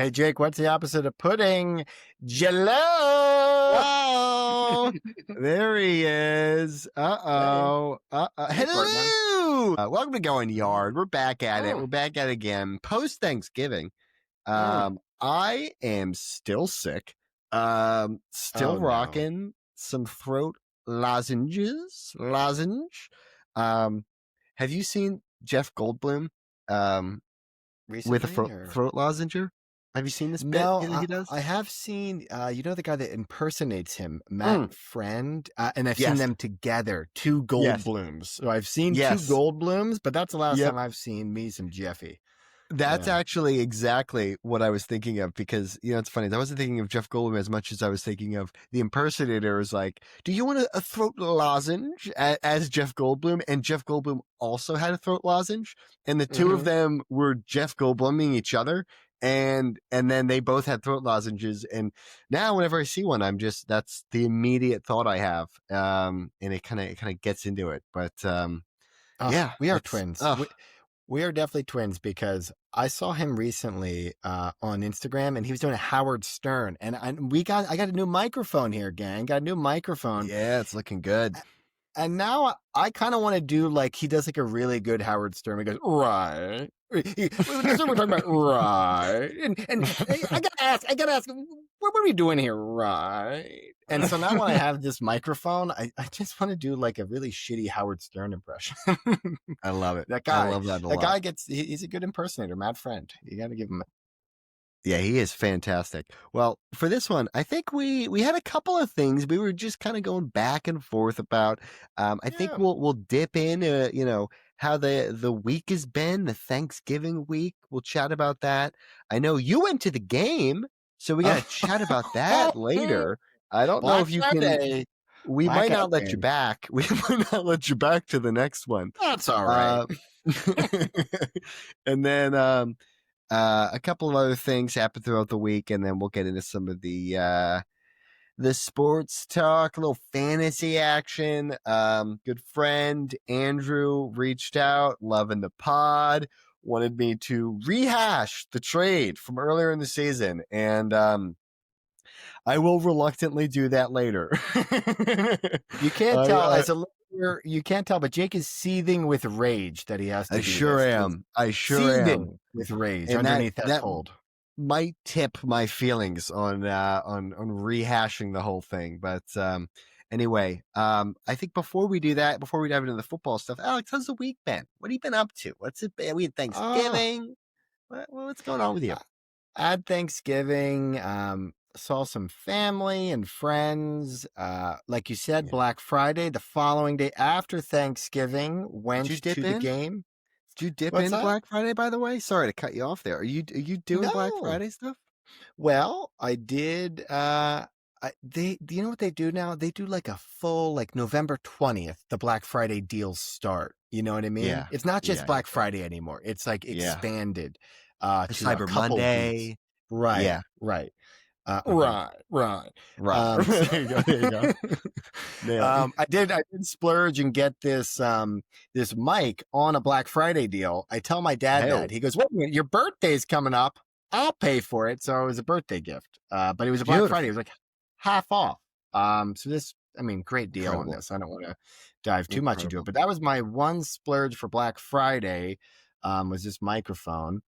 Hey, Jake, what's the opposite of pudding? Jello! Oh, there he is. Uh-oh. Hey, partner. Hello. Welcome to Going Yard. We're back at it. Oh. We're back at it again. Post-Thanksgiving. I am still sick. Still rocking some throat lozenge. Have you seen Jeff Goldblum Recently, with a throat lozenger? Have you seen this bit No, he does? I have seen, the guy that impersonates him, Matt Friend, and I've seen Yes. them together, two Goldblums. So I've seen two Yes. Goldblums, but that's the last time I've seen me some Jeffy. That's actually exactly what I was thinking of because, it's funny. I wasn't thinking of Jeff Goldblum as much as I was thinking of the impersonator is like, do you want a throat lozenge as Jeff Goldblum? And Jeff Goldblum also had a throat lozenge. And the two of them were Jeff Goldbluming each other. And then they both had throat lozenges. And now whenever I see one, that's the immediate thought I have. And it kind of gets into it. But, we are twins. We are definitely twins because I saw him recently on Instagram and he was doing a Howard Stern. And I got a new microphone here, gang. Got a new microphone. Yeah, it's looking good. And now I kind of want to do like he does like a really good Howard Stern. He goes, right. We're talking about right. And I gotta ask, what are we doing here? Right. And so now when I have this microphone, I just want to do like a really shitty Howard Stern impression. I love it. That guy. I love that a lot. That guy he's a good impersonator, Matt Friend. You got to give him. Yeah, he is fantastic. Well, for this one, I think we had a couple of things we were just kind of going back and forth about. I think we'll dip in, how the week has been, the Thanksgiving week. We'll chat about that. I know you went to the game, so we got to chat about that later. I don't know if you can. We might not let you back. We might not let you back to the next one. That's all right. And then a couple of other things happened throughout the week, and then we'll get into some of the sports talk, a little fantasy action. Good friend Andrew reached out, loving the pod, wanted me to rehash the trade from earlier in the season, and I will reluctantly do that later. You can't tell as a listener, you can't tell, but Jake is seething with rage that he has to. I sure am. With rage and underneath that cold. Might tip my feelings on rehashing the whole thing, but anyway, I think before we do that, before we dive into the football stuff, Alex, how's the week been? What have you been up to? What's it been? We had Thanksgiving. What's going on with you? I had Thanksgiving. Saw some family and friends. Like you said, Black Friday, the following day after Thanksgiving, went to the game. Did you dip in Black Friday, by the way? Sorry to cut you off there. Are you doing Black Friday stuff? Well, I did. Do you know what they do now? They do like a full, like November 20th, the Black Friday deals start. You know what I mean? Yeah. It's not just Black Friday anymore. It's like expanded. To Cyber Monday. Weeks. Right. Yeah. Right. Right. There you go. I did splurge and get this mic on a Black Friday deal. I tell my dad that. He goes, "Wait a minute, your birthday's coming up. I'll pay for it." So it was a birthday gift. But it was a Black Friday. It was like half off. So this, great deal on this. I don't want to dive too much into it, but that was my one splurge for Black Friday. Was this microphone,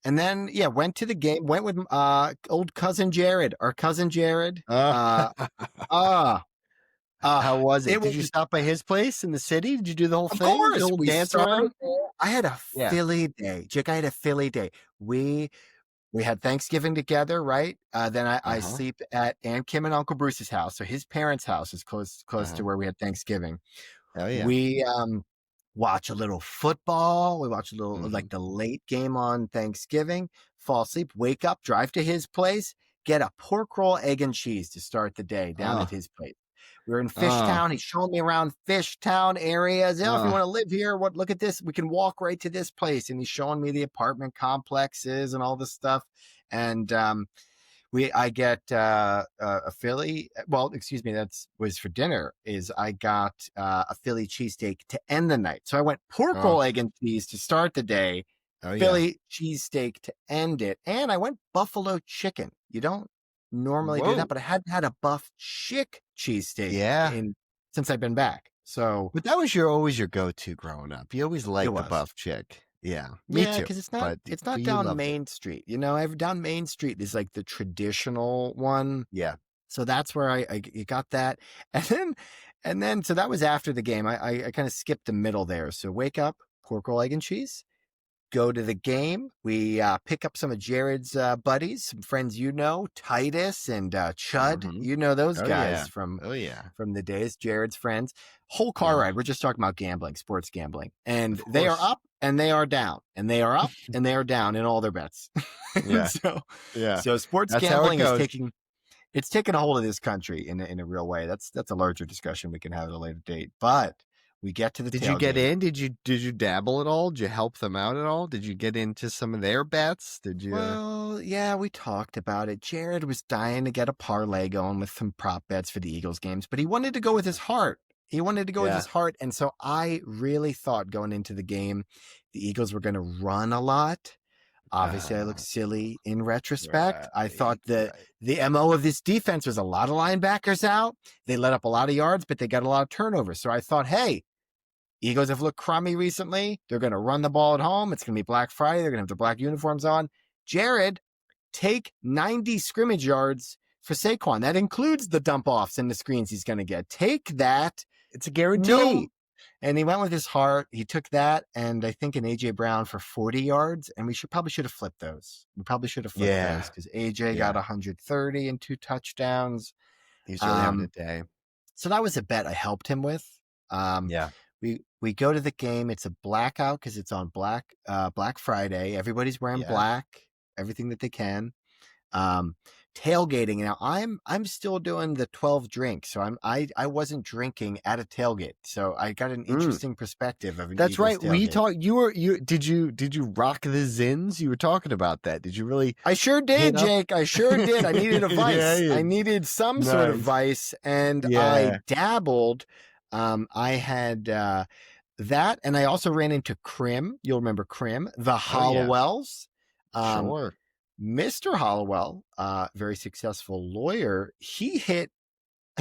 and then, went to the game, went with old cousin Jared, our cousin Jared. How was it? Did you stop by his place in the city? Did you do the whole thing? Of course. The whole dance around? I had a Philly day. Jake, I had a Philly day. We had Thanksgiving together, right? Then I sleep at Aunt Kim and Uncle Bruce's house. So his parents' house is close to where we had Thanksgiving. Oh, yeah. We watch a little football. We watch a little like the late game on Thanksgiving, fall asleep, wake up, drive to his place, get a pork roll, egg and cheese to start the day down at his place. We were in Fishtown. He's showing me around Fishtown areas. If you want to live here, look at this. We can walk right to this place. And he's showing me the apartment complexes and all this stuff. And I get a Philly. Well, excuse me, was for dinner. I got a Philly cheesesteak to end the night. So I went pork roll, egg and cheese to start the day, Oh yeah. Philly cheesesteak to end it. And I went buffalo chicken. You don't normally do that, Whoa. but I hadn't had a buff chick cheesesteak Yeah. since I've been back. So But that was always your go-to growing up. You always it liked the was. buff chick. Yeah, me Yeah, too. because it's But not you down loved it. Main Street. Down Main Street is like the traditional one. Yeah. So that's where I got that. And then so that was after the game. I kind of skipped the middle there. So wake up, pork roll, egg and cheese. Go to the game. We pick up some of Jared's buddies, some friends Titus and Chud. Mhm. You know those Oh guys yeah. from Oh yeah. the days. Jared's friends. Whole car Yeah. ride. We're just talking about gambling, sports gambling, and Of they are course. up and they are down, and they are up and they are down in all their bets. Yeah. Yeah. So sports That's how it gambling is goes. taking a hold of this country in a real way. That's a larger discussion we can have at a later date. But we get to the Did you get tailgate. in? Did you dabble at all? Did you help them out at all? Did you get into some of their bets? Did you? Well, yeah, we talked about it. Jared was dying to get a parlay going with some prop bets for the Eagles games, but he wanted to go with his heart. And so I really thought going into the game, the Eagles were going to run a lot. Obviously, I look silly in retrospect. I thought that the MO of this defense was a lot of linebackers out. They let up a lot of yards, but they got a lot of turnovers. So I thought, hey, Eagles have looked crummy recently. They're going to run the ball at home. It's going to be Black Friday. They're going to have their black uniforms on. Jared, take 90 scrimmage yards for Saquon. That includes the dump offs and the screens he's going to get. Take that. It's a guarantee. No. And he went with his heart. He took that and I think an A.J. Brown for 40 yards. And we probably should have flipped those. Those because A.J. got 130 and 2 touchdowns. He's really having a day. So that was a bet I helped him with. We go to the game. It's a blackout because it's on Black Friday. Everybody's wearing black, everything that they can. Tailgating. Now I'm still doing the 12 drinks, so I wasn't drinking at a tailgate, so I got an interesting perspective of an That's Eagles right. tailgate. We talked. Did you rock the Zins? You were talking about that. Did you really? I sure did, Jake. I sure did. I needed a vice. Yeah. I needed some sort of vice, and I dabbled. I had that, and I also ran into Krim. You'll remember Krim, the Hollowells. Sure. Mr. Hollowell, very successful lawyer, he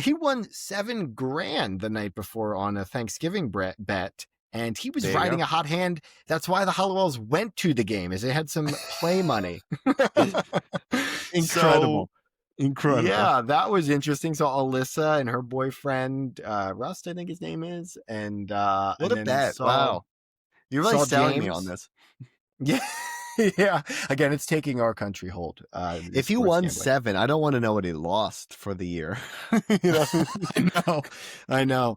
won $7,000 the night before on a Thanksgiving bet, and he was riding a hot hand. That's why the Hollowells went to the game, is they had some play money. Incredible. Incredible. Yeah, that was interesting. So Alyssa and her boyfriend, Rust, I think his name is, and what a bet! Wow, you're really selling me on this. Yeah. Yeah. Again, it's taking our country hold. If you won gambling. 7, I don't want to know what he lost for the year. I know.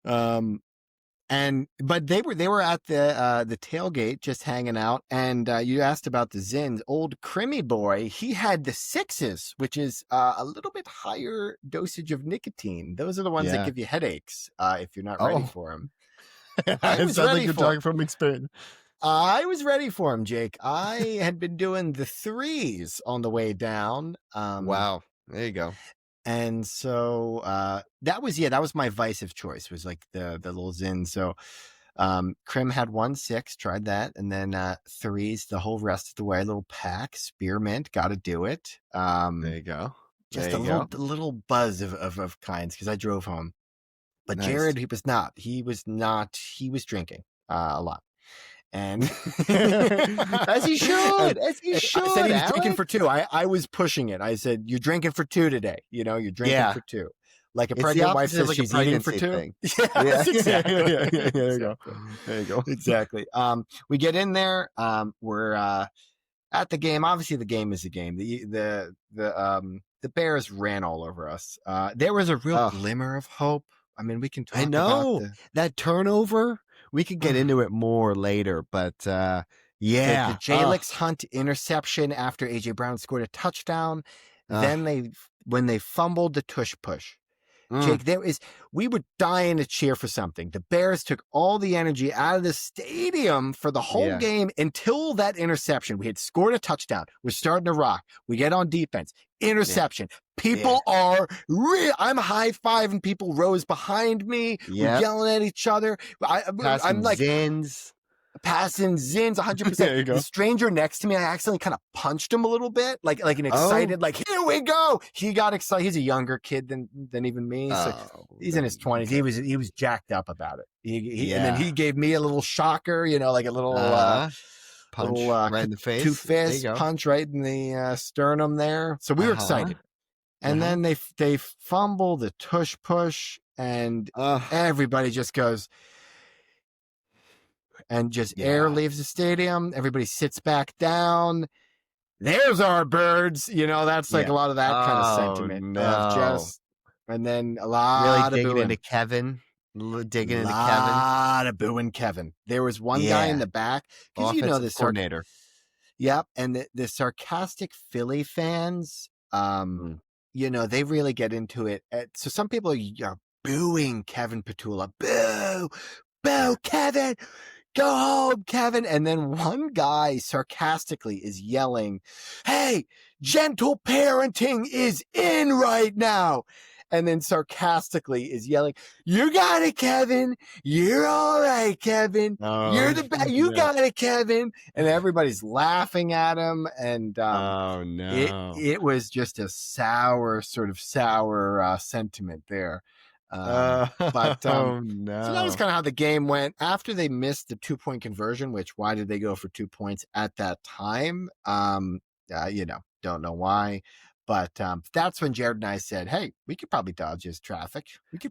But they were at the tailgate just hanging out, and you asked about the Zins. Old Crimmy boy, he had the 6s, which is a little bit higher dosage of nicotine. Those are the ones that give you headaches if you're not ready for them. I was ready you're talking from experience. I was ready for him, Jake. I had been doing the 3s on the way down. Wow. There you go. And so that was my vice of choice, was like the little Zin. So Krim had 1-6, tried that, and then 3s the whole rest of the way. Little pack, spearmint, got to do it. There you go. Just a little buzz of kinds because I drove home. But nice. Jared, he was not. He was drinking a lot. And as he should. I said he was drinking for 2. I was pushing it. I said, "You're drinking for 2 today. You're drinking for 2." Like a pregnant wife says, she's eating for 2. Yes, exactly. There you go. There you go. Exactly. We get in there. We're at the game. Obviously, the game is a game. The Bears ran all over us. There was a real glimmer of hope. I mean, we can talk. I know that turnover. We could get into it more later, but the Jalix Hunt interception after A.J. Brown scored a touchdown. Then when they fumbled the tush push. Jake, we were dying to cheer for something. The Bears took all the energy out of the stadium for the whole game until that interception. We had scored a touchdown. We're starting to rock. We get on defense. Interception. People are real. I'm high-fiving. People rose behind me. We're yelling at each other. I'm like, Zins. passing zins, 100%. There you go. The stranger next to me, I accidentally kind of punched him a little bit, like an Oh. excited, like, here we go. He got excited. He's a younger kid than even me. So he's in his 20s. okay. He was jacked up about it. Yeah. And then he gave me a little shocker, like a little punch little right in the face. two There you fist go. punch right in the sternum there. So we were excited. And then they fumble the tush push, and everybody just goes, and just air leaves the stadium. Everybody sits back down. There's our birds. That's like a lot of that kind of sentiment of just, and then a lot really of booing. into Kevin. Digging into Kevin. A lot of booing Kevin. There was one guy in the back, because the coordinator. Yep, and the sarcastic Philly fans, they really get into it. So some people are booing Kevin Petula. Boo, Kevin, go home, Kevin. And then one guy sarcastically is yelling, hey, gentle parenting is in right now. And then sarcastically is yelling, you got it, Kevin. You're all right, Kevin. You're the best. You got it, Kevin. And everybody's laughing at him. And it was just a sour sentiment there. So that was kind of how the game went. After they missed the 2-point conversion, which why did they go for 2 points at that time? Don't know why. But that's when Jared and I said, hey, we could probably dodge his traffic.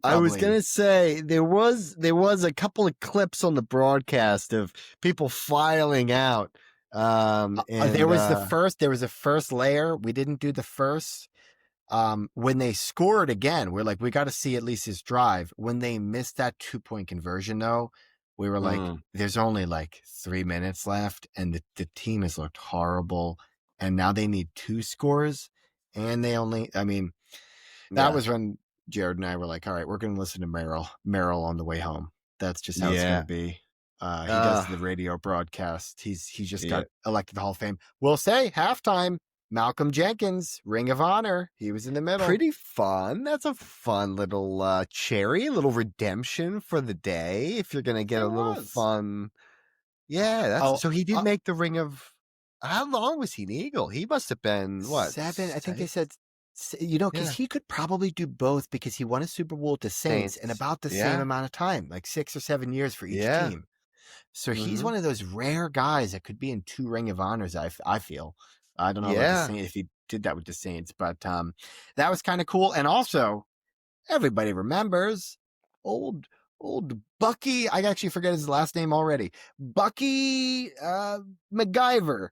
I was going to say, there was a couple of clips on the broadcast of people filing out. There was a first layer. We didn't do the first. When they scored again, we're like, we got to see at least his drive. When they missed that 2-point conversion, though, we were like, there's only like 3 minutes left, and the team has looked horrible. And now they need 2 scores. And that was when Jared and I were like, all right, we're going to listen to Merrill on the way home. That's just how it's going to be. He does the radio broadcast. He's just got elected to the Hall of Fame. We'll say halftime, Malcolm Jenkins, Ring of Honor. He was in the middle. Pretty fun. That's a fun little cherry, a little redemption for the day. If you're going to get a little fun. Yeah. So he did make the Ring of. How long was he an Eagle? He must have been, what? 7. I think they said, because he could probably do both, because he won a Super Bowl with the Saints in about the same amount of time, like 6 or 7 years for each team. So he's one of those rare guys that could be in 2 Ring of Honors, I feel. I don't know if he did that with the Saints, but that was kind of cool. And also, everybody remembers old Bucky. I actually forget his last name already. Bucky MacGyver.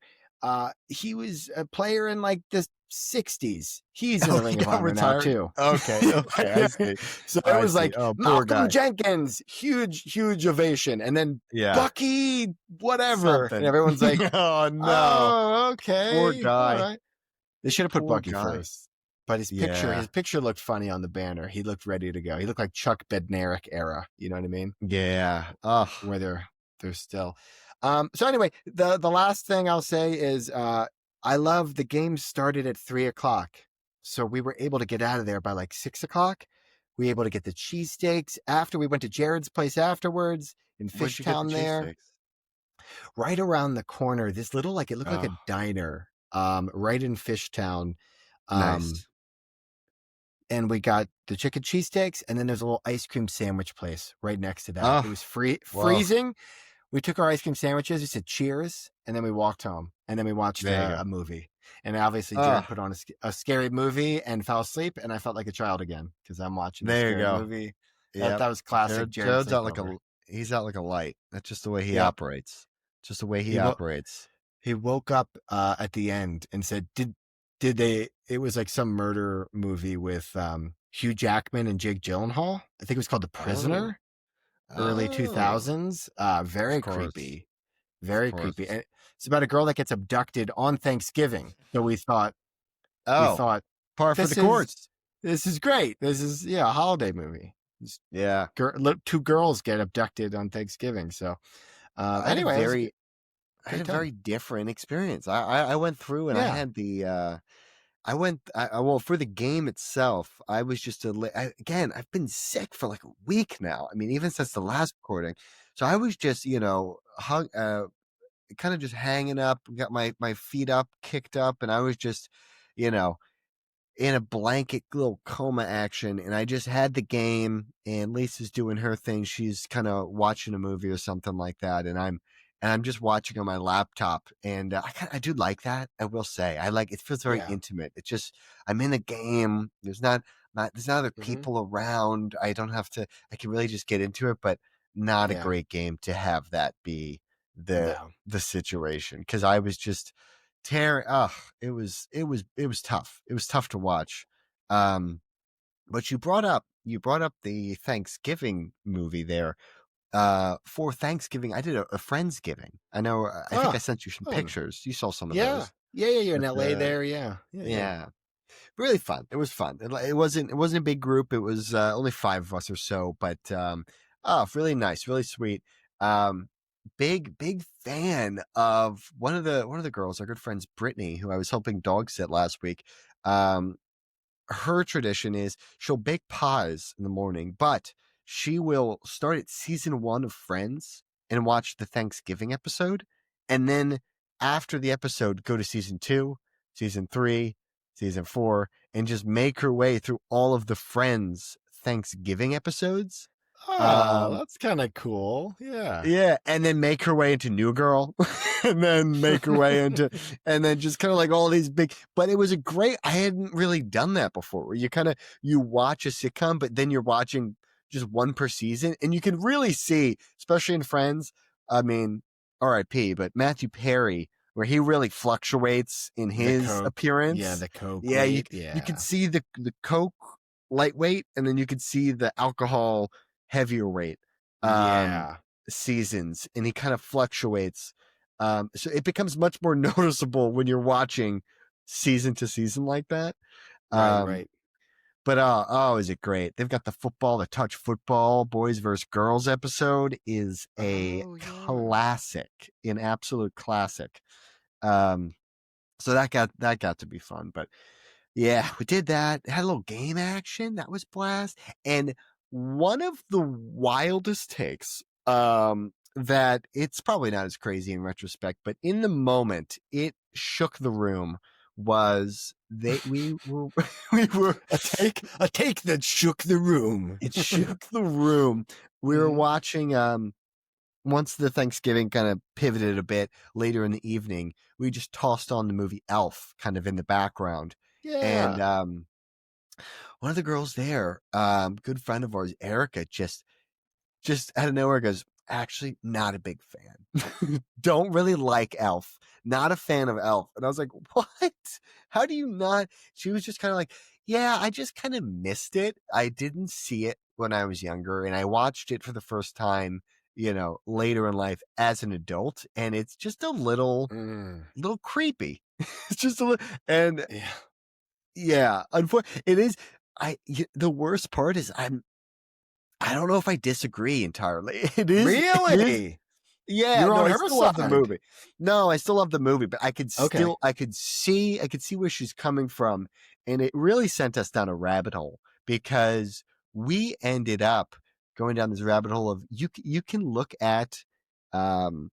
He was a player in like the 60s. He's in the Ring of Honor now too. Okay, I see. So it was like Malcolm Jenkins, huge ovation, and then Bucky, whatever, and everyone's like, "Oh no, okay, poor guy." Right. They should have put Bucky first, but his picture looked funny on the banner. He looked ready to go. He looked like Chuck Bednarik era. You know what I mean? Yeah. Where they're still. So anyway, the last thing I'll say is I love the game started at 3:00. So we were able to get out of there by like 6:00. We were able to get the cheesesteaks after we went to Jared's place afterwards in Fishtown there. Right around the corner, this little, it looked like a diner, right in Fishtown. Nice. And we got the chicken cheesesteaks, and then there's a little ice cream sandwich place right next to that. It was freezing. We took our ice cream sandwiches. We said cheers, and then we walked home, and then we watched a movie. And obviously, Jared put on a scary movie and fell asleep, and I felt like a child again because I'm watching a scary movie. That was classic. Jared's out he's out like a light. That's just the way he operates. Just the way he operates. He woke up at the end and said, "Did they?" It was like some murder movie with Hugh Jackman and Jake Gyllenhaal. I think it was called The Prisoner. Early 2000s. Very creepy. Very creepy. And it's about a girl that gets abducted on Thanksgiving. So we thought, par for the course. This is great. This is a holiday movie. Two girls get abducted on Thanksgiving. So anyway, I had a very different experience. I went through and I had well, for the game itself, I was just again, I've been sick for like a week now. I mean, even since the last recording. So I was just, kind of just hanging up, got my feet up, kicked up, and I was just, you know, in a blanket little coma action, and I just had the game, and Lisa's doing her thing. She's kind of watching a movie or something like that, and I'm just watching on my laptop, and I do like that. I will say, it feels very Yeah. intimate. It's just I'm in the game. There's not other Hmm. people around. I don't have to. I can really just get into it, but not a Yeah. great game to have that be No. the situation, because I was just tearing. It was tough. It was tough to watch. But you brought up the Thanksgiving movie there. For Thanksgiving, I did a Friendsgiving. I know. I think I Ah. sent you some Oh. pictures. You saw some of Yeah. those. Yeah. Yeah. You're in But LA there. Yeah. Yeah. Yeah. yeah, really fun. It was fun. It wasn't a big group. It was only 5 of us or so, but really nice, really sweet. Um, big fan of one of the girls, our good friends Brittany, who I was helping dog sit last week. Um, her tradition is she'll bake pies in the morning, but she will start at season 1 of Friends and watch the Thanksgiving episode, and then after the episode, go to season 2, season 3, season 4, and just make her way through all of the Friends Thanksgiving episodes. Oh, Um, that's kind of cool. Yeah. yeah, and then make her way into New Girl, and then make her way into, and then just kind of like all these big. But it was I hadn't really done that before. Where you watch a sitcom, but then you're watching just one per season, and you can really see, especially in Friends. I mean, R.I.P. But Matthew Perry, where he really fluctuates in The his Coke. Yeah. appearance. The Coke Yeah, you weight. you could Yeah. see the Coke lightweight, and then you could see the alcohol heavier weight. Um, Yeah. seasons, and he kind of fluctuates. So it becomes much more noticeable when you're watching season to season like that. Right. Um, Right. but is it great? They've got the touch football boys versus girls episode is a Oh, yeah. classic, an absolute classic. Um, so that got to be fun. But yeah, we did that. Had a little game action. That was blast. And one of the wildest takes, that it's probably not as crazy in retrospect, but in the moment, it shook the room. Was we were we were A take that shook the room. it shook the room. We were Hmm. watching once the Thanksgiving kind of pivoted a bit later in the evening, we just tossed on the movie Elf kind of in the background. And Yeah. one of the girls there, good friend of ours, Erica, just out of nowhere goes, actually not a big fan. Don't really like Elf. Not a fan of Elf. And I was like, what? How do you not? She was just kind of like, yeah, I just kind of missed it. I didn't see it when I was younger, and I watched it for the first time, later in life as an adult, and it's just a Mm. little creepy. It's just a little, and Yeah. yeah, unfortunately, it is. The worst part is I don't know if I disagree entirely. It is. Really? Yeah, You're no, on I her still love the side. movie. No, I still love the movie, but Okay. I could see where she's coming from, and it really sent us down a rabbit hole, because we ended up going down this rabbit hole of you can look at um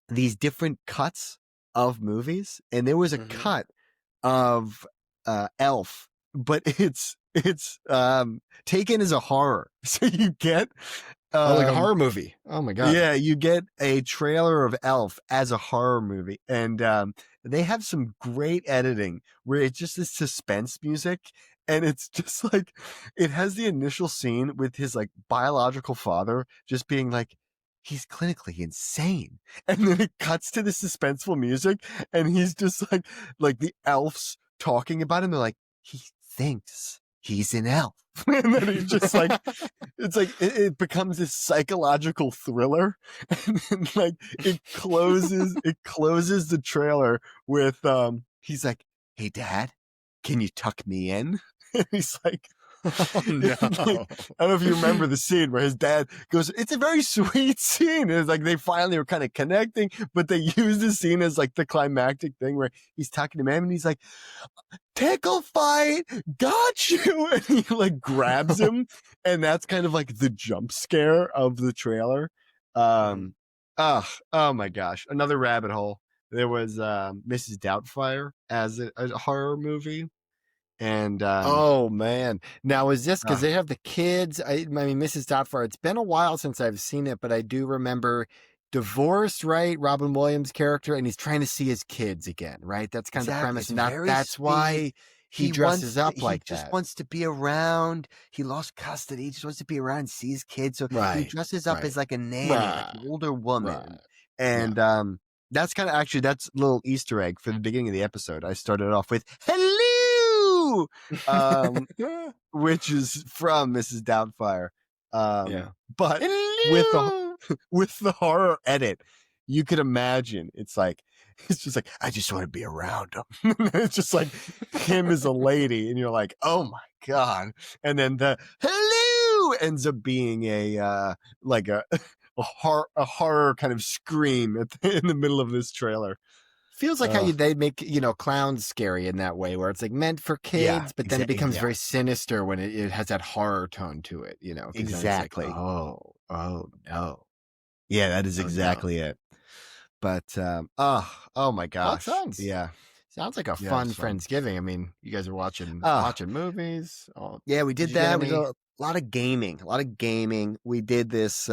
these different cuts of movies, and there was a Hmm. cut of Elf, but it's taken as a horror. So you get Oh, like a um horror movie. Oh my God. yeah, you get a trailer of Elf as a horror movie, and they have some great editing where it's just this suspense music, and it's just like it has the initial scene with his like biological father just being like, he's clinically insane, and then it cuts to the suspenseful music, and he's just like the elves talking about him. They're like, he thinks he's an elf, and then he's just like, it's like it becomes this psychological thriller, and then like it closes the trailer with he's like, hey dad, can you tuck me in? And he's like, Oh It's like, no. I don't know if you remember the scene where his dad goes, it's a very sweet scene. It's like they finally were kind of connecting, but they use the scene as like the climactic thing where he's talking to him and he's like, tickle fight, got you. And he like grabs him. And that's kind of like the jump scare of the trailer. Mhm. Oh my gosh. Another rabbit hole. There was Mrs. Doubtfire as a horror movie. And Oh man! Now is this because uh, they have the kids? I mean, Mrs. Doubtfire. It's been a while since I've seen it, but I do remember divorced, right? Robin Williams' character, and he's trying to see his kids again, right? That's kind of the exactly. premise, It's and very that's sweet. why he dresses up He like just that. wants to be around. He lost custody. He just wants to be around and see his kids. So he Right, dresses up right, as like a nanny, like right, an older right. woman. Yeah. And that's kind of actually that's a little Easter egg for the beginning of the episode. I started off with hello, which is from Mrs. Doubtfire. Yeah. But with the Hello. with the horror edit, you could imagine it's just like I just want to be around him. It's just like him as a lady, and you're like, oh my god. And then the hello ends up being a like a horror kind of scream in the middle of this trailer. Feels like Uh, they make clowns scary in that way, where it's like meant for yeah, kids, but then it becomes yeah, very sinister when it has that horror tone to it. Because then it's like, exactly. oh no, Yeah, that is oh no. exactly it. But oh my Well, it gosh, sounds like a yeah, it fun was fun. Friendsgiving. I mean, you guys are Ah, watching movies. Oh, yeah, we did did you get that. We did any? a lot of gaming, a lot of gaming. We did this.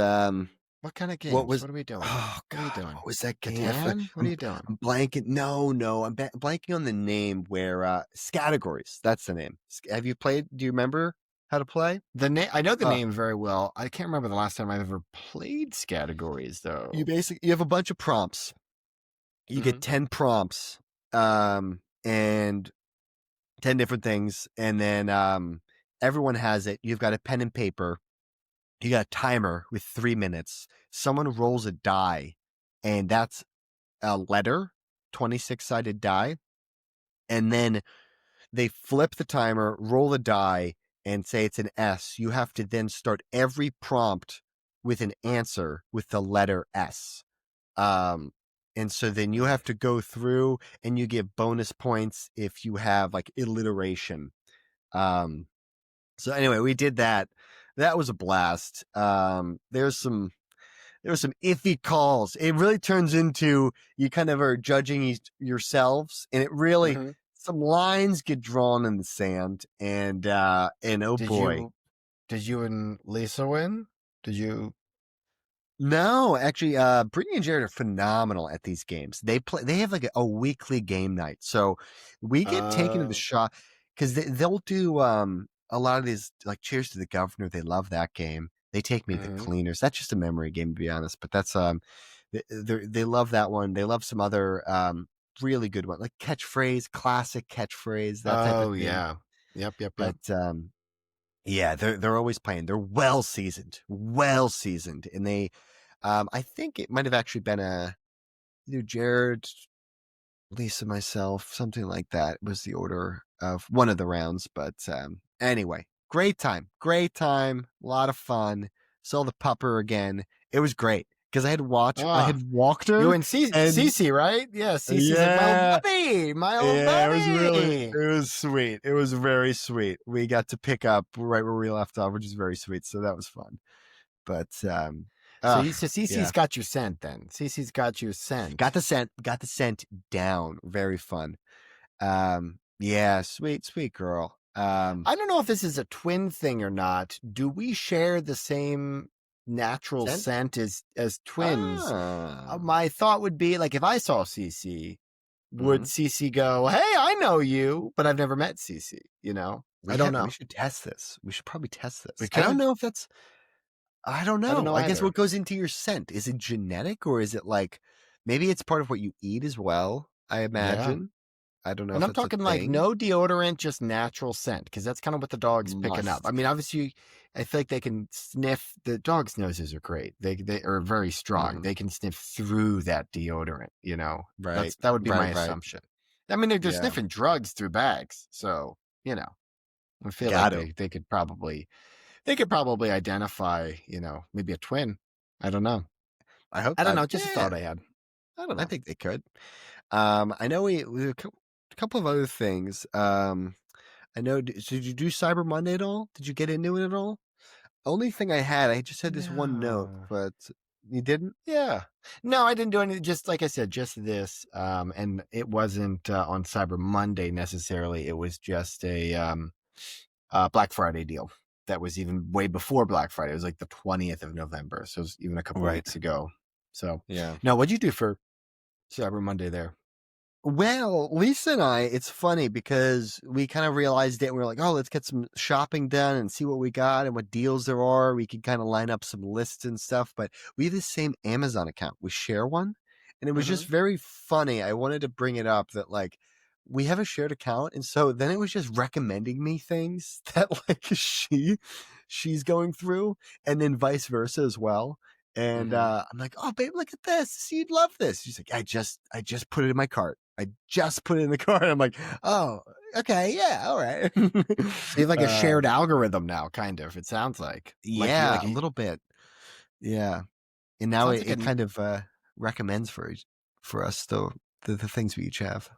What kind of What games? was? What are we doing? Oh What are you God, doing? what was that game? Catan? What are you doing? I'm blanking. No, I'm blanking on the name. Where categories? That's the name. Have you played? Do you remember how to play? The name I know the Uh, name very well. I can't remember the last time I've ever played categories you though. basically you have a bunch of prompts. You Mm-hmm. get 10 prompts, and 10 different things, and then everyone has it. You've got a pen and paper. You got a timer with 3 minutes. Someone rolls a die, and that's a letter, 26-sided die. And then they flip the timer, roll the die, and say it's an S. You have to then start every prompt with an answer with the letter S. Um, and so then you have to go through and you get bonus points if you have like alliteration. So anyway, we did that. That was a blast. There were some iffy calls. It really turns into you kind of are judging yourselves, and it really Mm-hmm. some lines get drawn in the sand, and oh Did boy, you did you and Lisa win? Did you? no, actually, Brittany and Jared are phenomenal at these games. They have like a weekly game night, so we get taken to the Uh, shop because they'll do a lot of these like Cheers to the Governor. They love that game. They take me to the mhm. Cleaners. That's just a memory game to be honest, but that's they love that one. They love some other really good one like catchphrase, classic catchphrase, that type of Oh thing. yeah. Yep. But yeah, they're always playing. They're well seasoned, and they I think it might have actually been either Jared, Lisa, myself, something like that was the order of one of the rounds. But anyway, great time, a lot of fun. Saw the pupper again. It was great because I Ah, had walked you her, and and Cece, right? Yeah, Cece's like yeah, my old yeah, buddy. it was sweet. It was very sweet. We got to pick up right where we left off, which is very sweet. So that was fun. But So Cece's yeah, got you sent then. Cece's got you sent. got the scent down. Very fun. Yeah, sweet girl. I don't know if this is a twin thing or not. Do we share the same natural Scent? scent as twins? Ah, My thought would be like if I saw Cece, would mhm. Cece go, "Hey, I know you," but I've never met Cece. I don't We know. should test this. We should probably test We this. I don't could. know if that's. I don't I don't know. know I guess either. what goes into your scent is it genetic or is it like maybe it's part of what you eat as well? I Yeah. imagine. I don't know And if I'm that's a talking like thing. no deodorant, just natural scent, because that's kind of what the dog's picking up. I Must. mean, obviously, I feel like they can sniff. The dog's noses are great. They are very strong. Mhm. They can sniff through that deodorant. Right. That would be my Right. assumption. I mean, they're Yeah. sniffing drugs through bags, so you know. I feel like Got to. they could probably identify, maybe a twin. I don't know. I hope. I don't know. Just a Yeah, thought I had. I don't I know. think they could. I know a couple of other things. I know. Did you do Cyber Monday at all? Did you get into it at all? Only thing I just had this one note, No. but you didn't. Yeah. No, I didn't do anything. Just like I said, just this. And it wasn't on Cyber Monday necessarily. It was just a Black Friday deal that was even way before Black Friday. It was like the 20th of November. So it was even a couple of Right. weeks ago. So, Yeah. no, what'd you do for Cyber Monday there? Well, Lisa and I, it's funny because we kind of realized it. And we were like, oh, let's get some shopping done and see what we got and what deals there are. We can kind of line up some lists and stuff. But we have the same Amazon account. We share one. And it was just very funny. I wanted to bring it up that, like, we have a shared account. And so then it was just recommending me things that, like, she's going through, and then vice versa as well. And I'm like, oh, babe, look at this. You'd love this. She's like, I just put it in my cart. I just put it in the cart. I'm like, oh, okay, yeah, all right. So you have like a shared algorithm now, kind of. It sounds like. Yeah, a little bit. Yeah, and now Sounds it, like it kind of recommends for us the things we each have.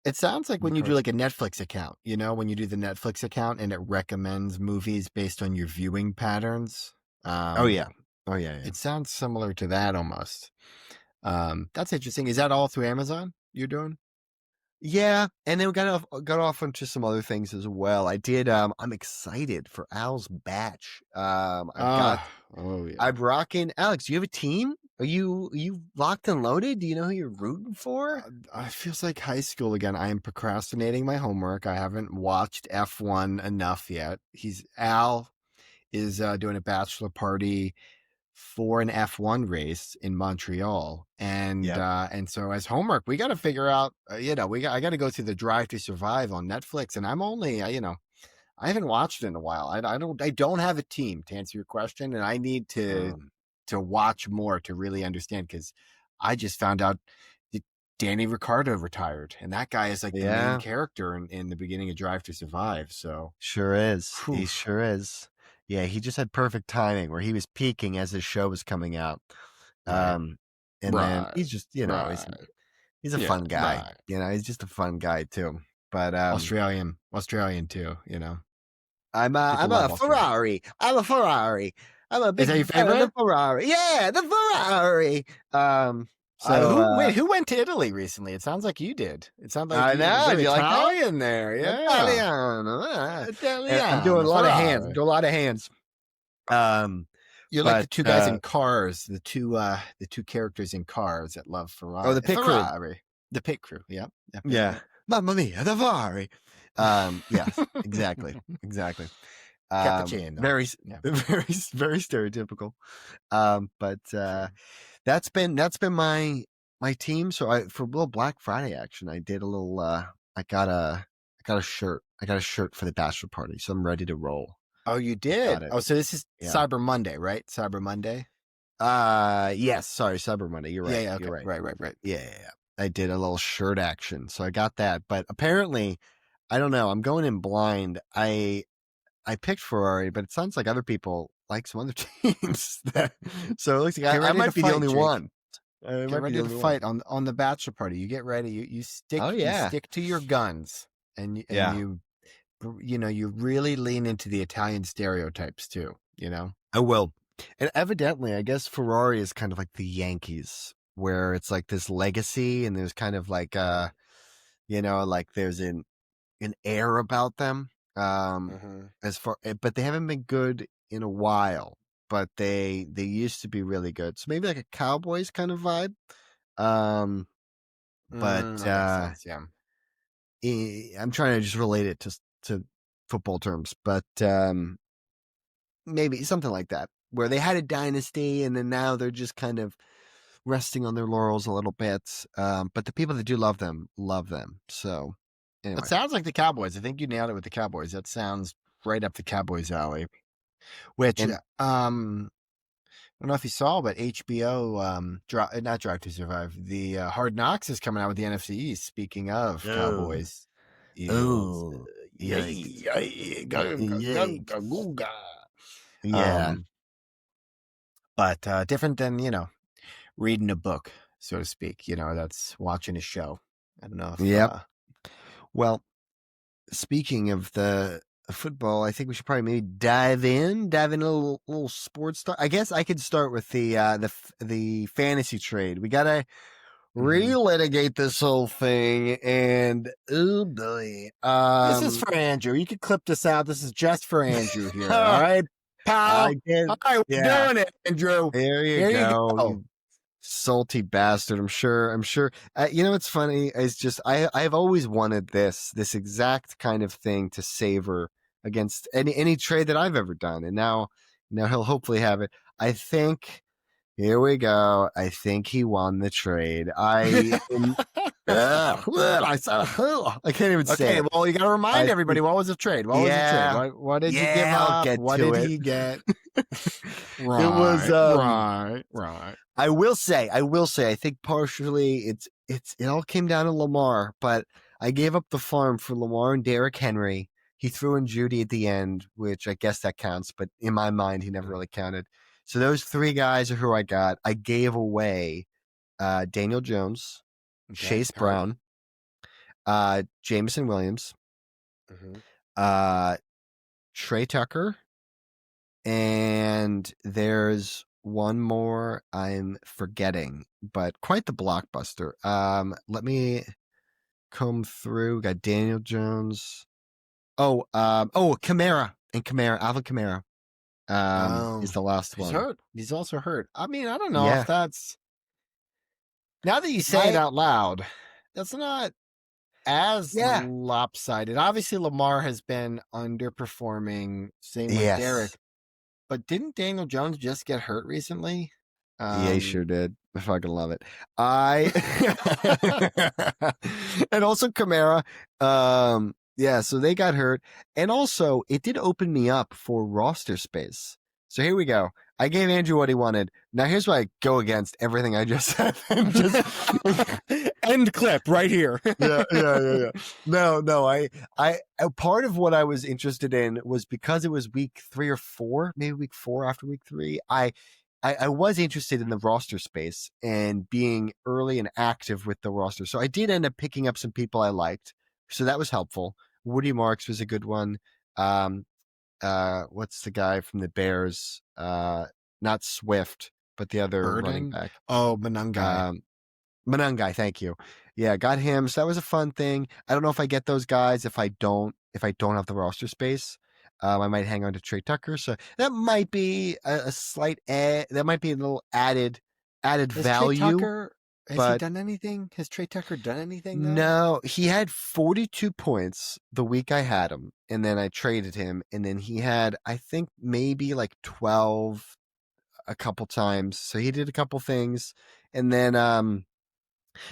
it sounds like when you do like a Netflix account, when you do the Netflix account and it recommends movies based on your viewing patterns. Oh yeah. It sounds similar to that almost. That's interesting. Is that all through Amazon you're doing? Yeah, and then we got off onto some other things as well. I did. I'm excited for Al's batch. I'm rocking. Alex, do you have a team? Are you locked and loaded? Do you know who you're rooting for? It feels like high school again. I am procrastinating my homework. I haven't watched F1 enough yet. Al is doing a bachelor party for an F1 race in Montreal, and so as homework, we got to figure out. I got to go through the Drive to Survive on Netflix, and I'm only, I haven't watched it in a while. I don't have a team to answer your question, and I need to watch more to really understand, because I just found out that Danny Ricciardo retired, and that guy is like the main character in the beginning of Drive to Survive. So sure is. He sure is. Yeah, he just had perfect timing where he was peaking as his show was coming out. And then he's just, he's a fun guy. Right. He's just a fun guy too. But Australian too. I'm a Ferrari. I'm a Ferrari. I'm a big Is that your favorite? The Ferrari. Yeah, the Ferrari. Who went to Italy recently? It sounds like you did. It sounds like I know. You like Italian there. Yeah. Italian. I'm doing a lot of hands. I'm doing a lot of hands. You're like the two guys in Cars, the two characters in Cars that love Ferrari. Oh, the pit crew. The pit crew. Yeah. Yeah. Mamma mia, the Ferrari. Yes, exactly. Cappuccino. Very stereotypical. But that's been my team. So for a little Black Friday action, I did a little. I got a shirt. I got a shirt for the bachelor party, so I'm ready to roll. Oh, you did? Oh, so this is Cyber Monday, right? Cyber Monday. Yes. Sorry, Cyber Monday. You're right. Yeah. Okay. You're right. Right. Yeah. I did a little shirt action, so I got that. But apparently, I don't know. I'm going in blind. I picked Ferrari, but it sounds like other people like some other teams. So it looks like I might be the only one. Get ready to fight on the bachelor party. You get ready. You stick. Oh, yeah. You stick to your guns, and you really lean into the Italian stereotypes too. I will. And evidently, I guess Ferrari is kind of like the Yankees, where it's like this legacy, and there's kind of like like there's an air about them. But they haven't been good in a while, but they used to be really good. So maybe like a Cowboys kind of vibe. I'm trying to just relate it to football terms, but maybe something like that, where they had a dynasty and then now they're just kind of resting on their laurels a little bit. But the people that do love them. So anyway. It sounds like the Cowboys. I think you nailed it with the Cowboys. That sounds right up the Cowboys' alley. Which, I don't know if you saw, but HBO, not Drive to Survive, the Hard Knocks is coming out with the NFC East. Speaking of Cowboys, Eagles, Yikes. Googa. Yeah. But different than, reading a book, so to speak. That's watching a show. I don't know if Yep. Well, speaking of the football, I think we should probably maybe dive in a little sports stuff. I guess I could start with the fantasy trade. We gotta relitigate this whole thing, and oh boy, this is for Andrew. You could clip this out. This is just for Andrew here. All right, pal. I did. All right, we're doing it, Andrew. There you go. You salty bastard. I'm sure. What's funny is just I've always wanted this exact kind of thing to savor against any trade that I've ever done, and now he'll hopefully have it. I think. Here we go. I think he won the trade. I can't even say. Okay, well, you got to remind everybody what was the trade. What was the trade? What did you give up? What did he get? Right, it was right. I will say. I think partially it all came down to Lamar, but I gave up the farm for Lamar and Derrick Henry. He threw in Judy at the end, which I guess that counts, but in my mind, he never really counted. So those three guys are who I got. I gave away Daniel Jones, Chase Brown, Jameson Williams, Trey Tucker, and there's one more I'm forgetting, but quite the blockbuster. Let me comb through. Got Daniel Jones. Kamara Alvin Kamara. Is the last one. He's hurt. He's also hurt. I mean, I don't know if that's... Now that you say it out loud, that's not as lopsided. Obviously, Lamar has been underperforming. Same with Derek. But didn't Daniel Jones just get hurt recently? Yeah, he sure did. I fucking love it. And also Kamara. Yeah, so they got hurt. And also, it did open me up for roster space. So here we go. I gave Andrew what he wanted. Now here's why I go against everything I just said. End clip right here. Yeah. No. I part of what I was interested in was because it was week 3 or 4, maybe week 4 after week 3. I was interested in the roster space and being early and active with the roster. So I did end up picking up some people I liked. So that was helpful. Woody Marks was a good one. What's the guy from the Bears? Not Swift, but the other running back. Oh, Manungai. Manungai, thank you. Yeah, got him. So that was a fun thing. I don't know if I get those guys if I don't have the roster space. I might hang on to Trey Tucker. So that might be a slight that might be a little added value. Has he done anything? Has Trey Tucker done anything? Though? No, he had 42 points the week I had him, and then I traded him, and then he had, I think, maybe like 12 a couple times. So he did a couple things, and then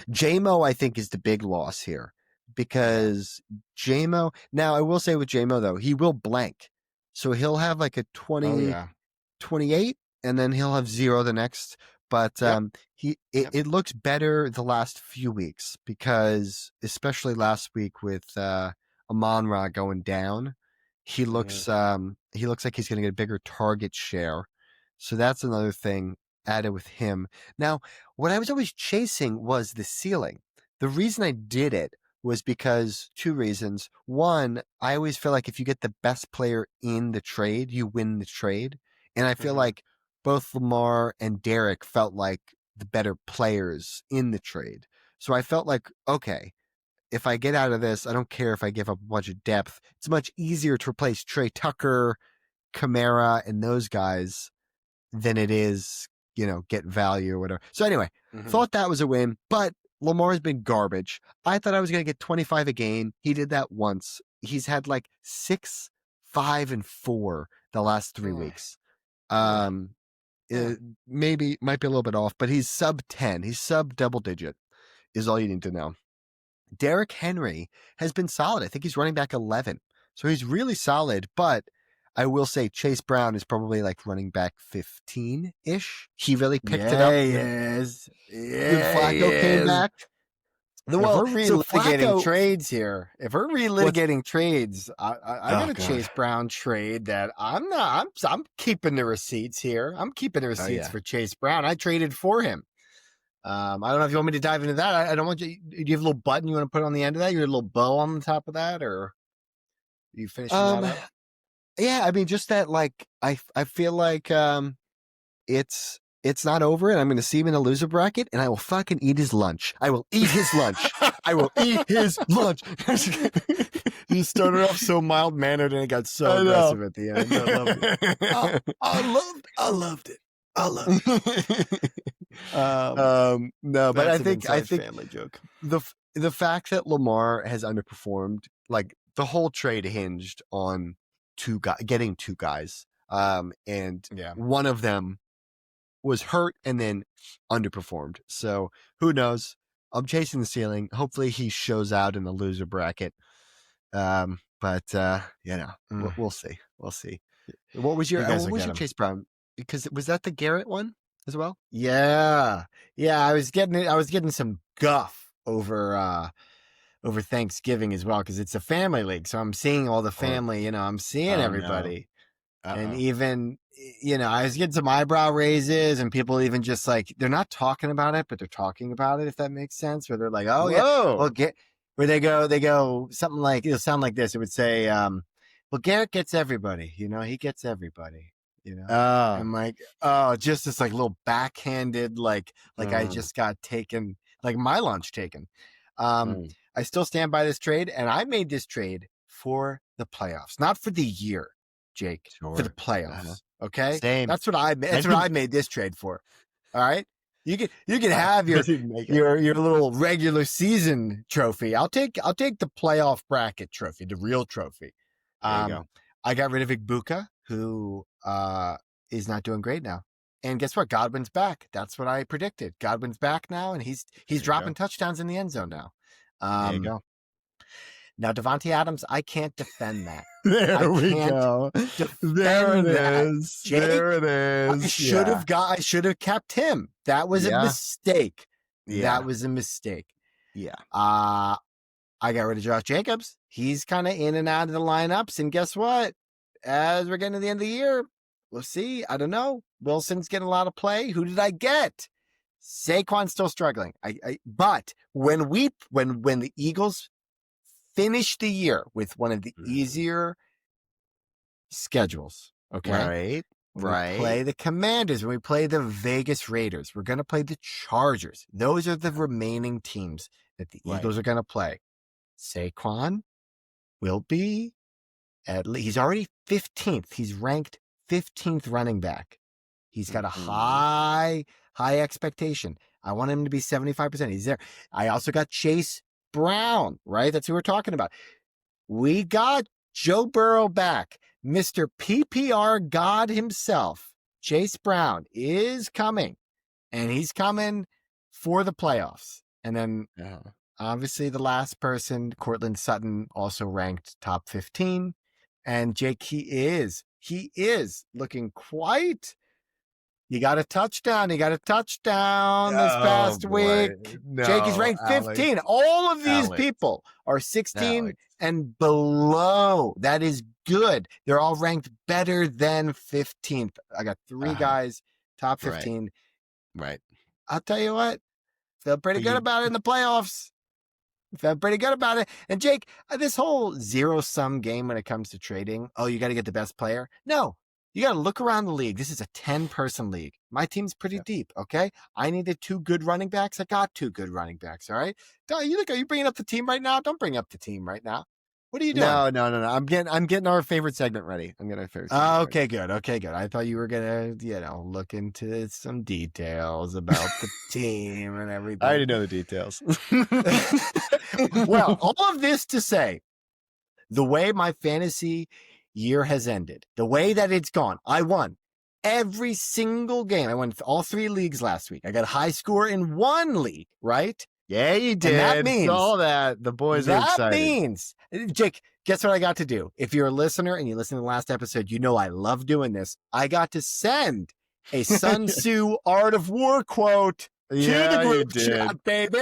J-Mo, I think, is the big loss here because J-Mo. Now, I will say with J-Mo though, he will blank, so he'll have like a 28, and then he'll have 0 the next. But it looks better the last few weeks because, especially last week with Amon-Ra going down, he looks like he's going to get a bigger target share. So that's another thing added with him. Now, what I was always chasing was the ceiling. The reason I did it was because 2 reasons. One, I always feel like if you get the best player in the trade, you win the trade, and I feel like both Lamar and Derek felt like the better players in the trade. So I felt like, okay, if I get out of this, I don't care if I give up a bunch of depth. It's much easier to replace Trey Tucker, Kamara, and those guys than it is, get value or whatever. So anyway, thought that was a win, but Lamar's been garbage. I thought I was going to get 25 a game. He did that once. He's had like 6, 5, and 4 the last 3 weeks. Maybe might be a little bit off, but he's sub 10. He's sub double digit is all you need to know. Derrick Henry has been solid. I think he's running back 11. So he's really solid, but I will say Chase Brown is probably like running back 15-ish. He really picked it up. He is. When Flacco came back. If we're relitigating trades here, I got a Chase Brown trade that I'm keeping the receipts here. I'm keeping the receipts for Chase Brown. I traded for him. I don't know if you want me to dive into that. I don't want you. Do you have a little button you want to put on the end of that? Your little bow on the top of that, or are you finishing that up? Yeah, I mean, just that. Like, I feel like it's not over, and I'm going to see him in a loser bracket, and I will fucking eat his lunch. I will eat his lunch. I will eat his lunch. You started off so mild-mannered, and it got so aggressive at the end. I loved it. No, but I think family joke. The fact that Lamar has underperformed, like the whole trade hinged on getting two guys, and one of them was hurt and then underperformed. So who knows? I'm chasing the ceiling. Hopefully he shows out in the loser bracket. We'll see. We'll see. What was your Chase Brown? Because was that the Garrett one as well? Yeah. I was getting some guff over Thanksgiving as well, because it's a family league. So I'm seeing all the family, I'm seeing everybody. No. And even, I was getting some eyebrow raises, and people even just like, they're not talking about it, but they're talking about it, if that makes sense, where they're like, oh, whoa. Yeah, where they go something like, it'll sound like this. It would say, well, Garrett gets everybody, he gets everybody, I'm like, just this like little backhanded, like I just got taken, like my lunch taken. I still stand by this trade, and I made this trade for the playoffs, not for the year, Jake, for the playoffs. Okay. Same. That's what I made this trade for. All right. You can have your little regular season trophy. I'll take the playoff bracket trophy, the real trophy. There you go. I got rid of Igbuka, who is not doing great now. And guess what? Godwin's back. That's what I predicted. Godwin's back now, and he's dropping touchdowns in the end zone now. There you go. Now, Devontae Adams, I can't defend that. There we go. There it is. Jake, there it is. I should have kept him. That was a mistake. Yeah. That was a mistake. Yeah. I got rid of Josh Jacobs. He's kind of in and out of the lineups. And guess what? As we're getting to the end of the year, we'll see. I don't know. Wilson's getting a lot of play. Who did I get? Saquon's still struggling. But when the Eagles finish the year with one of the easier schedules, okay? Right. We play the Commanders, when we play the Vegas Raiders, we're going to play the Chargers. Those are the remaining teams that the Eagles are going to play. Saquon will be he's already 15th. He's ranked 15th running back. He's got a high expectation. I want him to be 75%. He's there. I also got Chase Brown, right? That's who we're talking about. We got Joe Burrow back. Mr. PPR God himself, Chase Brown, is coming. And he's coming for the playoffs. And then obviously the last person, Cortland Sutton, also ranked top 15. And Jake, he is looking quite... You got a touchdown this past week. No, Jake is ranked 15. All of these people are 16 and below. That is good. They're all ranked better than 15th. I got three guys, top 15. Right. I'll tell you what, feel pretty good about it in the playoffs. Felt pretty good about it. And Jake, this whole zero-sum game when it comes to trading, you got to get the best player. No. You got to look around the league. This is a 10-person league. My team's pretty deep, okay? I needed 2 good running backs. I got 2 good running backs, all right? Are you bringing up the team right now? Don't bring up the team right now. What are you doing? No. I'm getting our favorite segment ready. I'm getting our favorite segment ready. Okay, good. I thought you were going to, look into some details about the team and everything. I already know the details. Well, all of this to say, the way my fantasy year has ended, the way that it's gone, I won every single game. I won all 3 leagues last week. I got a high score in 1 league, right? Yeah, you did. And that means all that the boys are excited. That means, Jake, guess what I got to do? If you're a listener and you listen to the last episode, you know I love doing this. I got to send a Sun Tzu Art of War quote to the Yeah, you group did. chat, baby.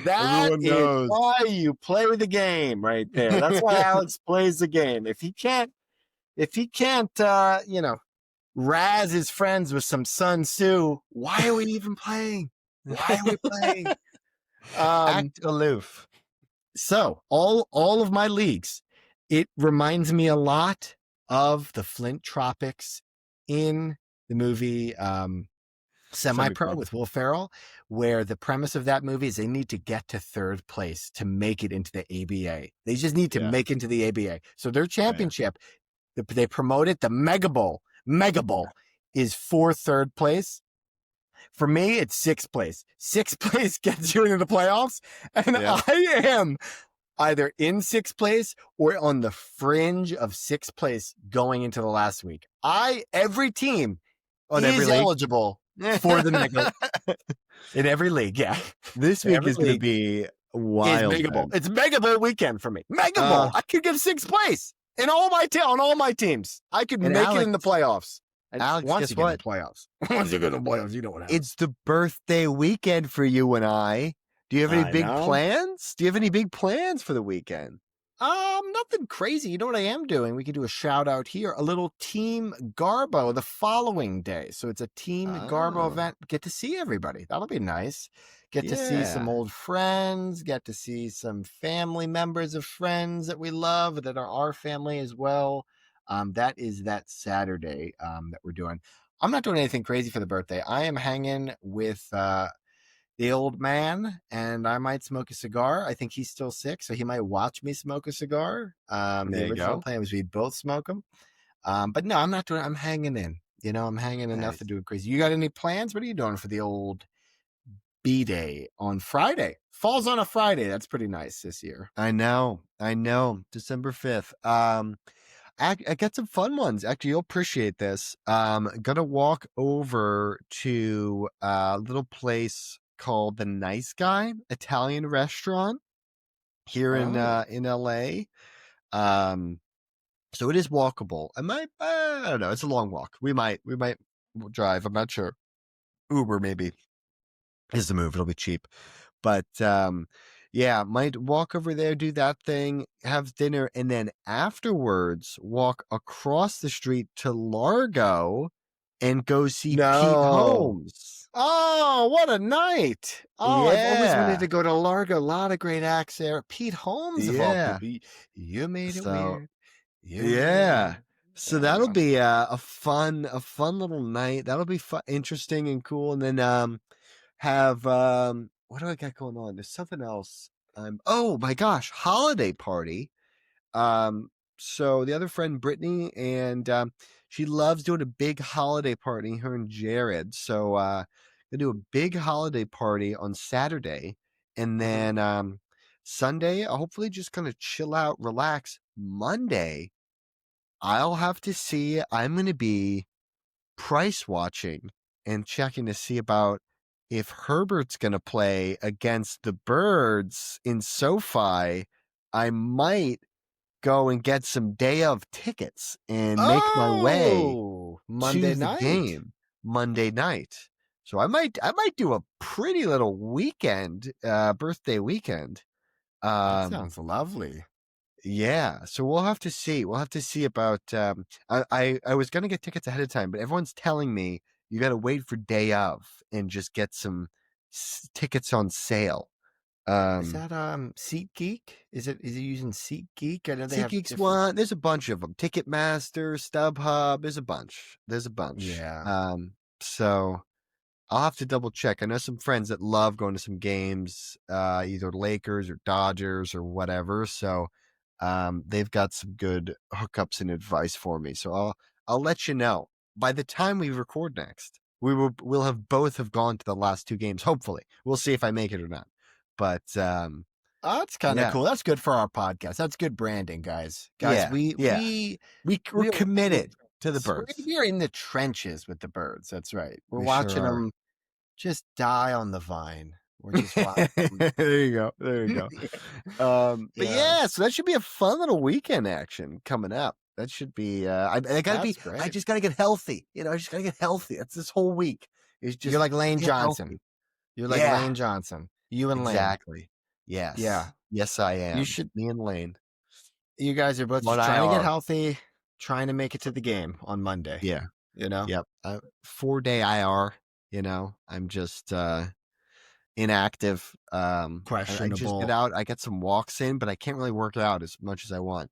That Everyone is knows. why you play the game right there. That's why Alex plays the game. If he can't, razz his friends with some Sun Tzu, why are we even playing? Why are we playing? Act aloof. So all of my leagues, it reminds me a lot of the Flint Tropics in the movie Semi-Pro with Will Ferrell, where the premise of that movie is they need to get to third place to make it into the ABA. They just need to make it into the ABA. So their championship, they promote it. The Mega Bowl is for third place. For me, it's sixth place. Sixth place gets you into the playoffs. And I am either in sixth place or on the fringe of sixth place going into the last week. Every team is eligible for the Mega in every league. Yeah. This week is going to be wild. It's Mega Bowl weekend for me. Mega Bowl. I could get sixth place in all my on all my teams. I could make it in the playoffs. And Alex, once guess what? Get in the playoffs. Once you get in the playoffs, you know what happens. It's the birthday weekend for you and I. Do you have any big plans? Do you have any big plans for the weekend? Nothing crazy. You know what I am doing? We could do a shout out here. A little Team Garbo the following day. So it's a Team Garbo event. Get to see everybody. That'll be nice. Get to see some old friends. Get to see some family members of friends that we love that are our family as well. That is that Saturday that we're doing. I'm not doing anything crazy for the birthday. I am hanging with the old man, and I might smoke a cigar. I think he's still sick, so he might watch me smoke a cigar. The original plan was we'd both smoke them. But no, I'm not doing it. I'm hanging in. I'm hanging enough to do it crazy. You got any plans? What are you doing for the old B-Day on Friday? Falls on a Friday. That's pretty nice this year. I know. December 5th. I got some fun ones. Actually, you'll appreciate this. Gonna walk over to a little place called the Nice Guy Italian restaurant here in LA. So it is walkable. I don't know. It's a long walk. We might drive. I'm not sure. Uber maybe is the move. It'll be cheap. But might walk over there, do that thing, have dinner, and then afterwards walk across the street to Largo and go see Pete Holmes. Oh, what a night. Oh, I've always wanted to go to Largo. A lot of great acts there. Pete Holmes of all people. You made it weird. So that'll be a fun little night. That'll be fun, interesting and cool. And then have what do I got going on? There's something else. Oh my gosh, holiday party. So the other friend Brittany, and she loves doing a big holiday party. Her and Jared. So gonna do a big holiday party on Saturday, and then Sunday I'll hopefully just kind of chill out, relax. Monday, I'll have to see. I'm gonna be price watching and checking to see about if Herbert's going to play against the Birds in SoFi. I might go and get some day of tickets and make my way Monday to night. The game Monday night. So I might do a pretty little weekend, birthday weekend. That sounds lovely. Yeah, so we'll have to see. We'll have to see about. I was gonna get tickets ahead of time, but everyone's telling me you got to wait for day of and just get some tickets on sale. Is that SeatGeek? Is it using SeatGeek? I know they SeatGeek's have one. There's a bunch of them. Ticketmaster, StubHub. There's a bunch. Yeah. So I'll have to double check. I know some friends that love going to some games, either Lakers or Dodgers or whatever. So they've got some good hookups and advice for me. So I'll let you know. By the time we record next, we'll have both have gone to the last two games. Hopefully, we'll see if I make it or not. But that's kind of cool. That's good for our podcast. That's good branding, guys. We're committed to the Birds. We're in the trenches with the Birds. That's right. We're watching them just die on the vine. We're just watching them. There you go. But so that should be a fun little weekend action coming up. That should be. I just gotta get healthy. I just gotta get healthy. That's this whole week. is just You're like Lane get Johnson. healthy. You're like Yeah, Lane Johnson. You and Lane. exactly. Yeah. Yes. Yes, I You am. should. Me and Lane. You guys are both On just trying to get IR. healthy, trying to make it to the game on Monday. Yeah. You know? Yep. 4-day IR. I'm just inactive. I just Questionable. get out. I get some walks in, but I can't really work out as much as I want.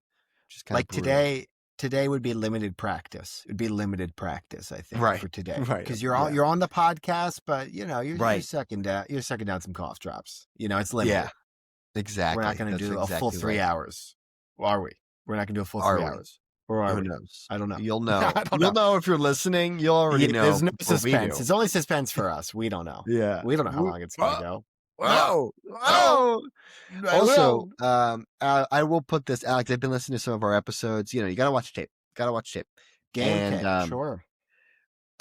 Just kind Like of brutal. today would be limited practice. It'd be limited practice, I think, Right. for today. Right. Because you're on the podcast, but you're Right. sucking down some cough drops. It's limited. Yeah. Exactly. We're not going to That's do a full exactly 3 right. hours. Are we? We're not going to do a full Are 3 we? hours. Or are Who we? knows? I don't know. You'll know. I don't You'll know. know if you're listening. You'll already know. There's no before we suspense. do. It's only suspense for us. We don't know. Yeah. We don't know how long it's going to go. Whoa! Also, I will put this, Alex. I've been listening to some of our episodes. You gotta watch tape. Game And sure.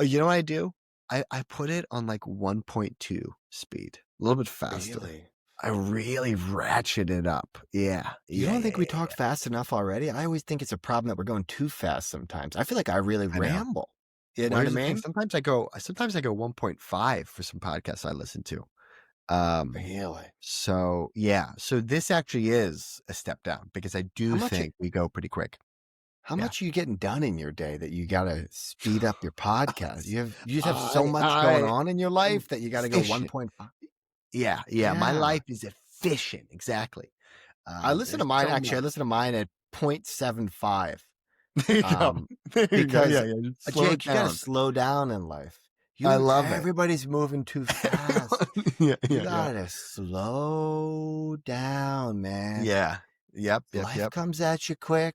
you know what I do? I put it on like 1.2 speed, a little bit faster. Really? I really ratchet it up. Yeah. You don't think we talk fast enough already? I always think it's a problem that we're going too fast sometimes. I feel like I really ramble. You know what I mean? Sometimes I go 1.5 for some podcasts I listen to. Really? So yeah. So this actually is a step down because I do think we go pretty quick. How much are you getting done in your day that you got to speed up your podcast? You just have so much going on in your life that you got to go 1.5. Yeah. My life is efficient. Exactly. I listen to mine. Actually, I listen to mine at 0.75. There you go. Because Jake, you got to slow down in life. I love everybody's moving too fast. You gotta slow down, man. Yeah. Yep. Life comes at you quick,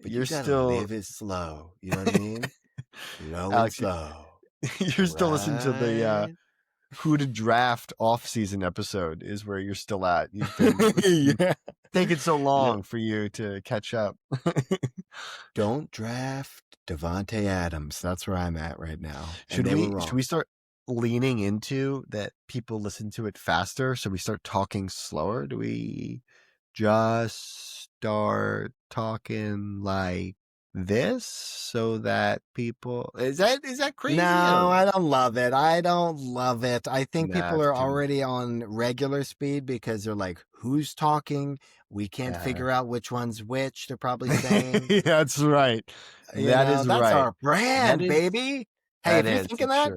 but you gotta live it slow. You know what I mean? Low and slow. You're still listening to the who to draft off-season episode is where you're still at. You've been taking so long for you to catch up. Don't draft Devontae Adams. That's where I'm at right now. Should we start leaning into that people listen to it faster, so we start talking slower? Do we just start talking like this so that people is that crazy? No, I don't love it. I think people are already on regular speed because they're like, who's talking? We can't figure out which one's which. They're probably saying. That's right. That's our brand, baby. Hey, if you're thinking that,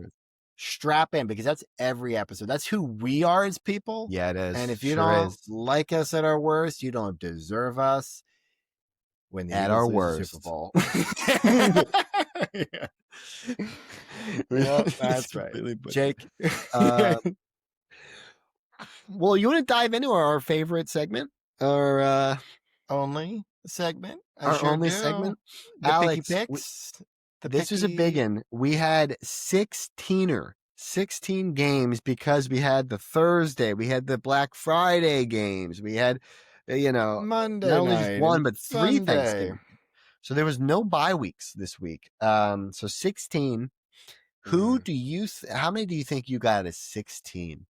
strap in because that's every episode. That's who we are as people. Yeah, it is. And if you don't like us at our worst, you don't deserve us. When the at our worst. Super Bowl. That's right. Jake. Well, you want to dive into our favorite segment? Or only segment? Our only segment? The Alex, picky picks. This was a big one. We had 16 games because we had the Thursday, we had the Black Friday games, we had Monday not only night, just one but 3 Sunday. Thanksgiving. So there was no bye weeks this week. So 16. Who do you? How many do you think you got as 16?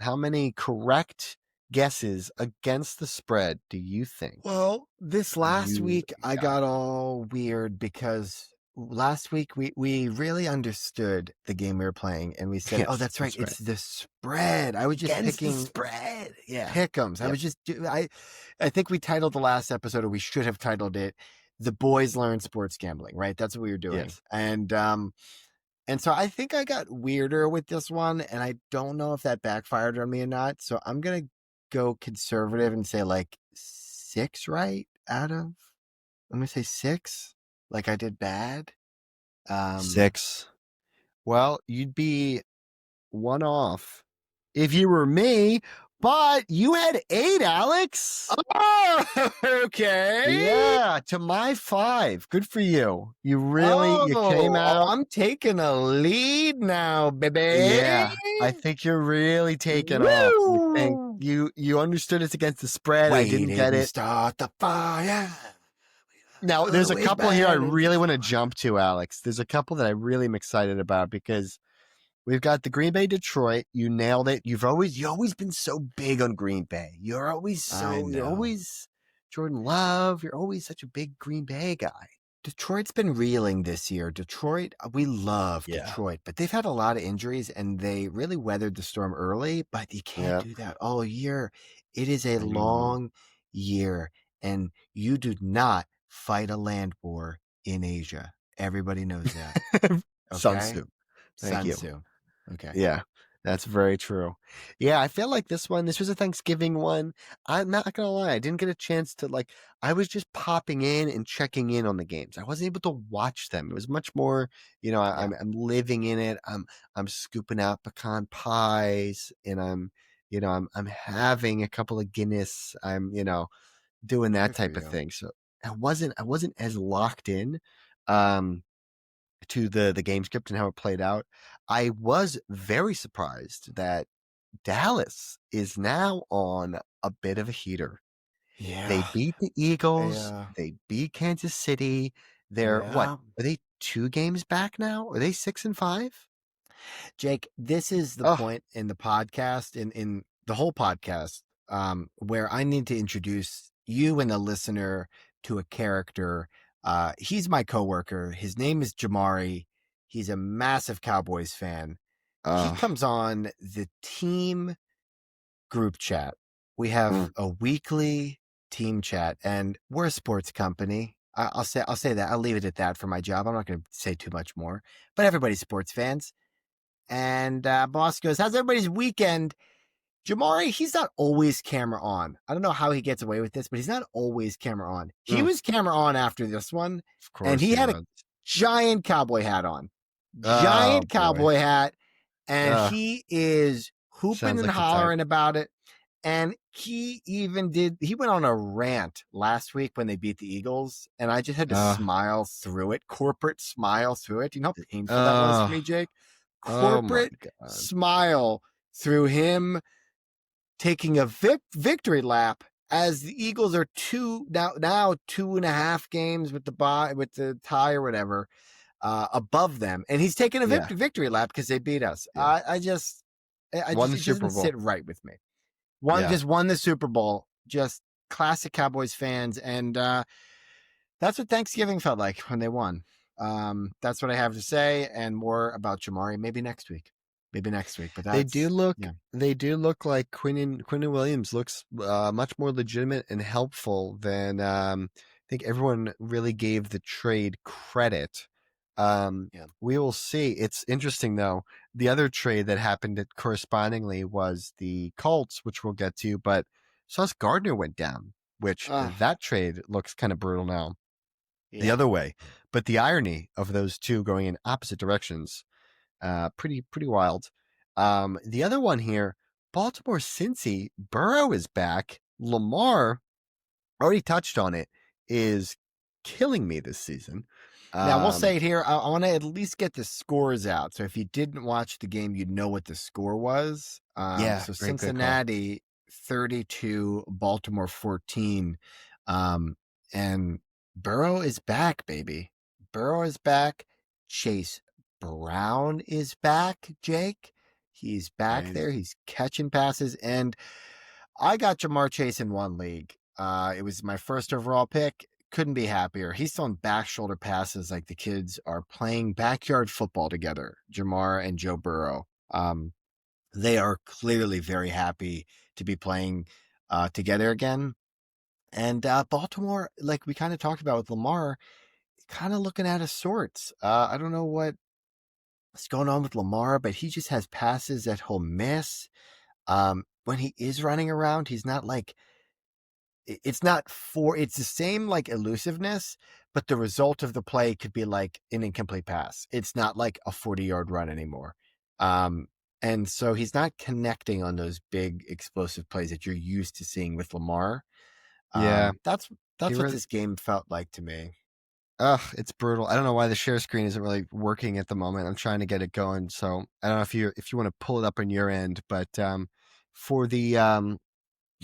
How many correct guesses against the spread do you think? Well, this last week I got all weird because last week we really understood the game we were playing and we said, that's right. It's the spread. I was just picking the spread. Yeah. Pick'ems. I was just I think we titled the last episode, or we should have titled it, "The Boys Learn Sports Gambling," right? That's what we were doing. Yes. And so I think I got weirder with this one, and I don't know if that backfired on me or not. So I'm going to go conservative and say like 6 right out of, I'm going to say 6. Like I did bad. 6. Well, you'd be 1 off if you were me, but you had 8, Alex. Oh, okay. Yeah, to my 5. Good for you. You really you came out. I'm taking a lead now, baby. Yeah, I think you're really taking off. You think you understood it's against the spread. I didn't get it. Start the fire. Now, there's a couple here I really want to jump to, Alex. There's a couple that I really am excited about because we've got the Green Bay Detroit. You nailed it. You've always been so big on Green Bay. You're always Jordan Love. You're always such a big Green Bay guy. Detroit's been reeling this year. Detroit, we love Yeah. Detroit, but they've had a lot of injuries and they really weathered the storm early, but you can't Yeah. do that all year. It is a I know. long year, and you do not fight a land war in Asia. Everybody knows that. Sun Okay? Tzu. Thank Sun you. Tzu. Okay. Yeah, that's very true. Yeah, I feel like this was a Thanksgiving one. I'm not gonna lie, I didn't get a chance to like. I was just popping in and checking in on the games. I wasn't able to watch them. It was much more, Yeah. I'm living in it. I'm scooping out pecan pies, and I'm having a couple of Guinness. I'm doing that Good for type of you. thing. So I wasn't as locked in. Um, to the game script and how it played out. I was very surprised that Dallas is now on a bit of a heater. They Yeah. beat the Eagles, Yeah. they beat Kansas City. They're what? Yeah. Are they 2 games back now? Are they 6-5? Jake, this is the Oh, point in the podcast, in the whole podcast, where I need to introduce you and the listener to a character. He's my coworker. His name is Jamari. He's a massive Cowboys fan. He uh, comes on the team group chat. We mm, have a weekly team chat, and we're a sports company. I'll say that. I'll leave it at that for my job. I'm not going to say too much more. But everybody's sports fans. And boss goes, "How's everybody's weekend?" Jamari, he's not always camera on. I don't know how he gets away with this, but he's not always camera on. He mm, was camera on after this one, of and course he he had a was. giant cowboy hat on. Oh Giant boy. cowboy hat, and Uh, he is hooping sounds and like the type. hollering about it. And he went on a rant last week when they beat the Eagles, and I just had to Uh, smile through it, corporate smile through it. You know how painful that was for uh, me, Jake? oh my Corporate God. smile through him taking a victory lap as the Eagles are now 2.5 games with the tie or whatever above them, and he's taking a Yeah, victory lap because they beat us. yeah. I Won just the it Super doesn't Bowl. sit right with me. Yeah. Won the Super Bowl. Just classic Cowboys fans, and that's what Thanksgiving felt like when they won. That's what I have to say, and more about Jamari maybe next week. Maybe next week, but They do that's look yeah. they do look like Quinnen Williams looks much more legitimate and helpful than I think everyone really gave the trade credit. Yeah. We will see. It's interesting though. The other trade that happened correspondingly was the Colts, which we'll get to, but Sauce Gardner went down, which Uh, that trade looks kind of brutal now. The yeah. other way. But the irony of those two going in opposite directions, pretty wild. The other one here, Baltimore Cincy, Burrow is back. Lamar, already touched on it, is killing me this season. Now we'll Um, say it here. I want to at least get the scores out. So if you didn't watch the game, you'd know what the score was. yeah, So great call. Cincinnati 32, Baltimore 14, and Burrow is back, baby. Burrow is back. Chase Brown is back. Jake, he's back Nice. there. He's catching passes, and I got Jamar Chase in one league. It was my first overall pick. Couldn't be happier. He's throwing back shoulder passes like the kids are playing backyard football together, Jamar and Joe Burrow. They are clearly very happy to be playing together again. And Baltimore, like we kind of talked about with Lamar, kind of looking out of sorts. I don't know what's going on with Lamar, but he just has passes that he'll miss. When he is running around, he's not like it's the same like elusiveness, but the result of the play could be like an incomplete pass. It's not like a 40-yard run anymore. Um, and so he's not connecting on those big explosive plays that you're used to seeing with Lamar. Yeah, That's he what really. this game felt like to me. Ugh, it's brutal. I don't know why the share screen isn't really working at the moment. I'm trying to get it going, so I don't know if you want to pull it up on your end, but for the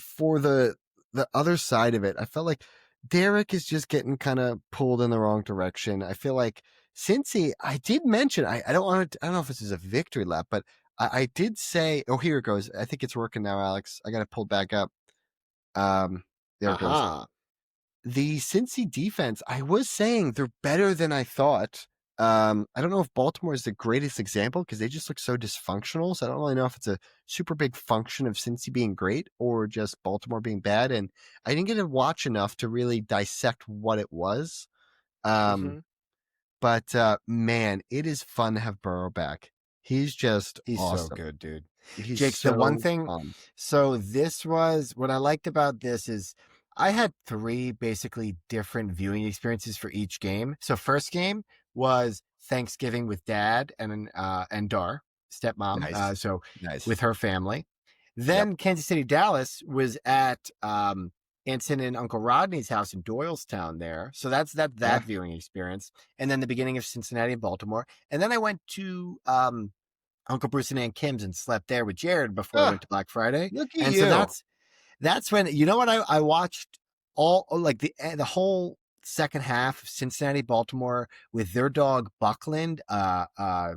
for the other side of it, I felt like Derek is just getting kind of pulled in the wrong direction. I feel like Cincy, I did mention I don't want to, I don't know if this is a victory lap, but I did say, oh, here it goes. I think it's working now, Alex. I got it pulled back up. There it goes. Aha. the Cincy defense, I was saying they're better than I thought. I don't know if Baltimore is the greatest example because they just look so dysfunctional. So I don't really know if it's a super big function of Cincy being great or just Baltimore being bad. And I didn't get to watch enough to really dissect what it was. Mm-hmm. But man, it is fun to have Burrow back. He's just He's so awesome. good, dude. He's Jake, the one so thing, fun. so this was what I liked about this is I had three basically different viewing experiences for each game. So first game was Thanksgiving with Dad and Dar, stepmom, Nice. so Nice. with her family. Yep. Then Kansas City, Dallas was at Anson and Uncle Rodney's house in Doylestown there. So that's Yeah. that viewing experience. And then the beginning of Cincinnati and Baltimore. And then I went to Uncle Bruce and Aunt Kim's and slept there with Jared before we Ah, went to Black Friday. look at And so you. that's when, you know what, I watched all like the whole second half of Cincinnati, Baltimore with their dog Buckland,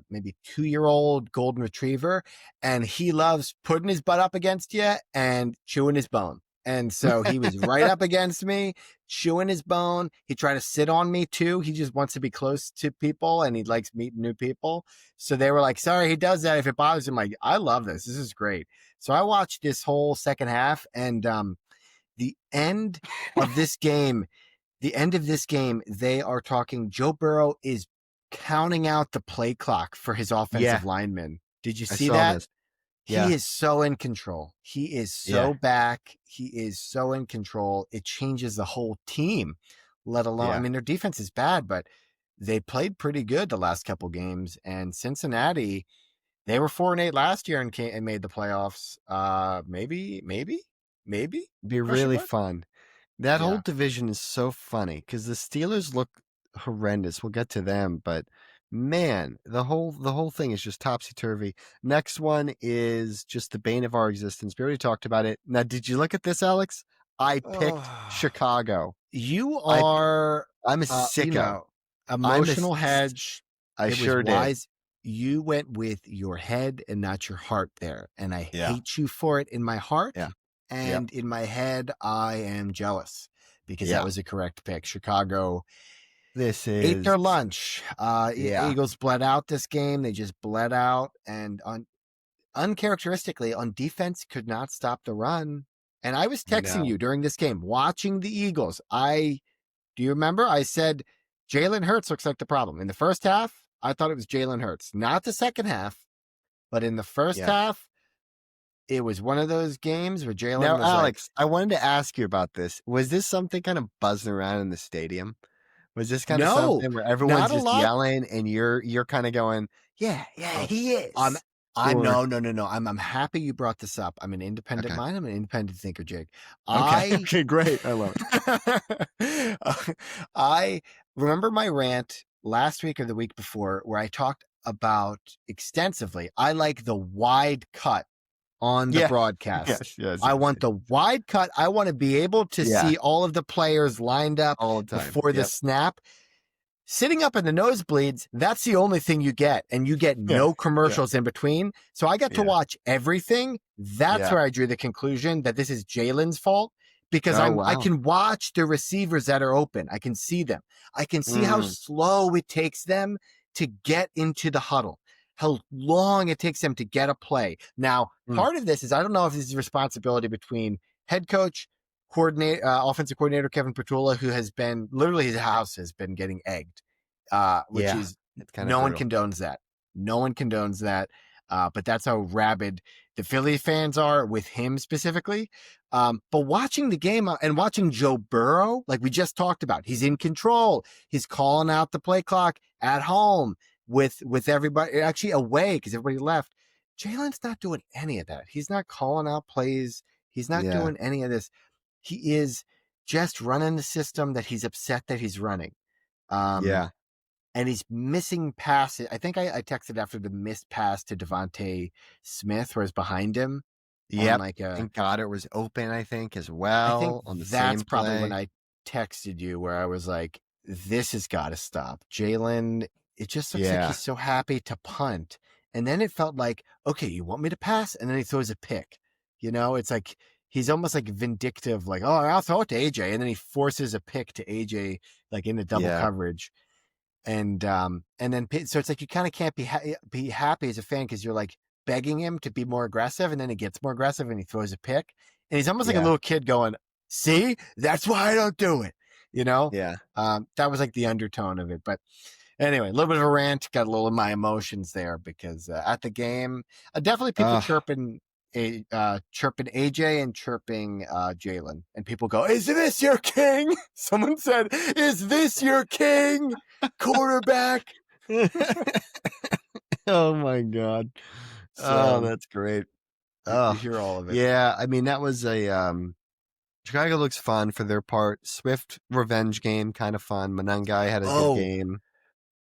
maybe 2-year-old golden retriever, and he loves putting his butt up against you and chewing his bone. And so he was right up against me, chewing his bone. He tried to sit on me too. He just wants to be close to people and he likes meeting new people. So they were like, sorry, he does that if it bothers him. Like, I love this. This is great. So I watched this whole second half, and the end of this game, they are talking. Joe Burrow is counting out the play clock for his offensive Yeah, linemen. Did you I see saw that? this. Yeah. He is so in control. He is so Yeah. back. He is so in control. It changes the whole team, let alone, I Yeah. mean, their defense is bad, but they played pretty good the last couple games. And Cincinnati, they were 4-8 last year and made the playoffs. Maybe? Be Question really mark? fun. That whole Yeah. division is so funny because the Steelers look horrendous. We'll get to them, but man, the whole thing is just topsy turvy. Next one is just the bane of our existence. We already talked about it. Now, did you look at this, Alex? I picked Oh, Chicago. you I are, I'm a you sicko. know, I'm a emotional hedge. I It was sure did. wise. You went with your head and not your heart there. And I Yeah. hate you for it in my heart. Yeah. Yep. And in my head, I am jealous because that Yeah. was a correct pick. Chicago This ate is their lunch. yeah. Eagles bled out this game. They just bled out. And uncharacteristically, on defense, could not stop the run. And I was texting No. you during this game, watching the Eagles. Do you remember? I said Jalen Hurts looks like the problem. In the first half, I thought it was Jalen Hurts. Not the second half, but in the first Yeah. half, it was one of those games where Jalen Now, was like, Alex, I wanted to ask you about this. Was this something kind of buzzing around in the stadium? Was this kind of no, something where not everyone's a just lot. yelling and you're kind of going, yeah, Oh, he I'm is? I'm Or no. I'm happy you brought this up. I'm an independent okay, mind. I'm an independent thinker, Jake. okay, I okay, great. I love I remember my rant last week or the week before where I talked about extensively. I like the wide cut on the Yeah. broadcast. Yes. I want the wide cut. I want to be able to Yeah, see all of the players lined up all the time. before the Yep. snap. Sitting up in the nosebleeds, that's the only thing you get. And you get Yeah. no commercials in between. So I got to Yeah. watch everything. That's Yeah. where I drew the conclusion that this is Jalen's fault because Oh I wow. can watch the receivers that are open. I can see them. I can see how Mm, slow it takes them to get into the huddle, how long it takes them to get a play. Now, mm. part of this is I don't know if this is responsibility between head coach, offensive coordinator Kevin Petula, who has been literally his house has been getting egged, which Yeah. is It's kind of no one brutal. condones that. No one condones that. But that's how rabid the Philly fans are with him specifically. But watching the game and watching Joe Burrow, like we just talked about, he's in control. He's calling out the play clock at home with everybody actually away because everybody left. Jalen's not doing any of that. He's not calling out plays. He's not Yeah. doing any of this. He is just running the system that he's upset that he's running. Yeah. And he's missing passes. I think I texted after the missed pass to Devontae Smith, where it's behind him on Yep. like Thank God it was open, I think, as I think well on the that's same probably when play. I texted you where I was like, this has got to stop. Jalen, it just looks like Yeah. he's so happy to punt. And then it felt like, okay, you want me to pass? And then he throws a pick. You know, it's like he's almost like vindictive, like, oh, I'll throw it to AJ, and then he forces a pick to AJ like in the double Yeah. coverage, and then so it's like you kind of can't be happy as a fan because you're like begging him to be more aggressive, and then he gets more aggressive and he throws a pick, and he's almost like a Yeah. little kid going, "See, that's why I don't do it," you know. Yeah. That was like the undertone of it, but anyway, a little bit of a rant. Got a little of my emotions there because at the game, definitely people Ugh. chirping AJ and chirping Jalen, and people go, "Is this your king?" Someone said, "Is this your king, quarterback?" Oh my God. Oh, So that's great. you Oh, hear all of it. yeah. I mean, that was a Chicago looks fun for their part. Swift revenge game, kind of fun. Monangai had a good Oh, game.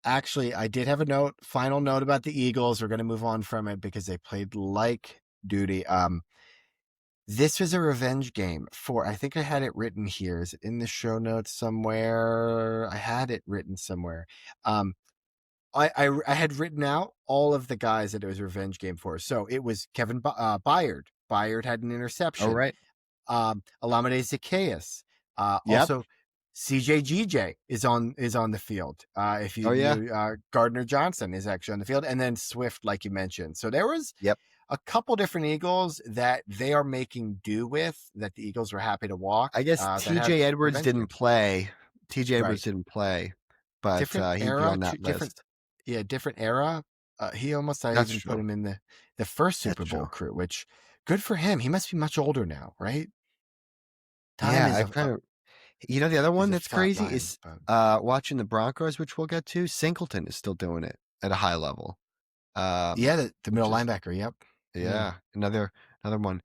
actually, I did have a final note about the Eagles. We're going to move on from it because they played like duty. This was a revenge game for, I think I had it written here. Is it in the show notes somewhere? I had it written somewhere. I had written out all of the guys that it was a revenge game for. So it was Kevin Byard. Byard had an Oh, interception. right. Alameda Zacchaeus. Yep. Also, CJGJ is on the field. If Oh, you yeah. knew, Gardner Johnson is actually on the field, and then Swift, like you mentioned. So there was Yep. a couple different Eagles that they are making do with, that the Eagles were happy to walk. I guess That have TJ Edwards revenge didn't games. play. TJ Right. Edwards didn't play, but Different he'd be era, on that different, list. yeah, different era. He almost, I That's even put true. him in the first That's Super Bowl true. crew, which good for him. He must be much older now, right? Time Yeah, I've kind of. The other is one a that's flat crazy line. is watching the Broncos, which we'll get to. Singleton is still doing it at a high level. Yeah, the Which middle is linebacker. Yep. Yeah. yeah, another one.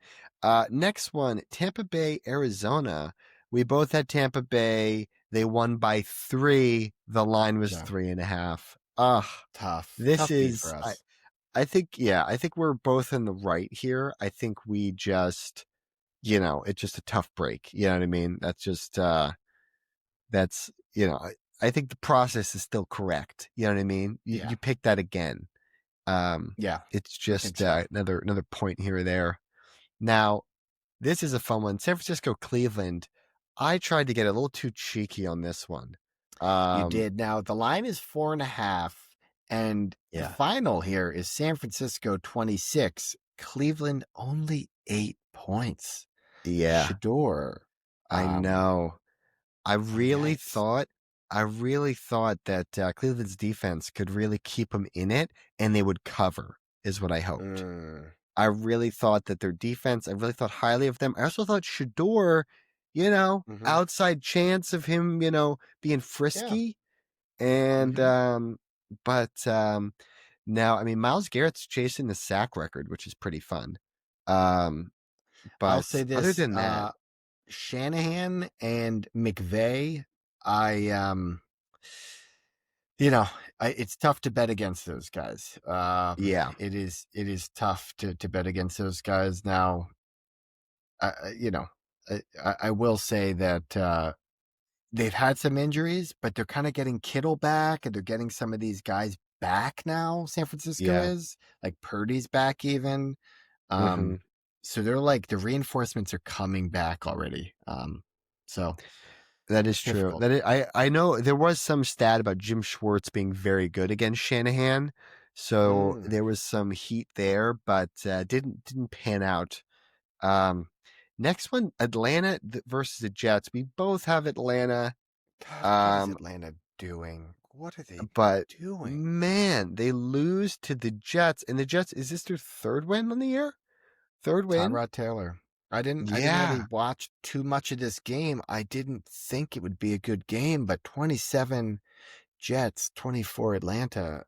Next one, Tampa Bay, Arizona. We both had Tampa Bay. They won by 3. The line was Yeah. 3.5. Ugh, this Tough beat is for us. I think we're both in the right here. I think we just it's just a tough break. You know what I mean? That's just that's I think the process is still correct. You know what I mean? Yeah. You pick that again. Yeah. It's I think just so. another point here or there. Now, this is a fun one. San Francisco, Cleveland. I tried to get a little too cheeky on this one. You did. Now the line is 4.5, and the Yeah. final here is San Francisco 26, Cleveland only 8 points. Yeah, Shador. I know. I Yeah, really it's thought that Cleveland's defense could really keep them in it, and they would cover, is what I hoped. mm, I really thought that their defense, I really thought highly of them. I also thought Shador, mm-hmm. outside chance of him, being Yeah. frisky. And Mm-hmm. but now, I mean, Myles Garrett's chasing the sack record, which is pretty fun. Um, I'll but say other this: than that, Shanahan and McVay. I you know, it's tough to bet against those guys. yeah, It is tough to bet against those guys. Now, you know, I will say that they've had some injuries, but they're kind of getting Kittle back, and they're getting some of these guys back now. San Francisco yeah, is like Purdy's back even. hmm Um, so they're like the reinforcements are coming back already. So that is true. difficult. I know there was some stat about Jim Schwartz being very good against Shanahan, so Mm. there was some heat there, but didn't pan out. Um, Next one, Atlanta versus the Jets. We both have Atlanta. God, what is Um, Atlanta doing? What are they but doing? man, they lose to the Jets, and the Jets, is this their third win on the year? Third win? Tyrod Taylor. I didn't really Yeah, watch too much of this game. I didn't think it would be a good game, but 27 Jets, 24 Atlanta.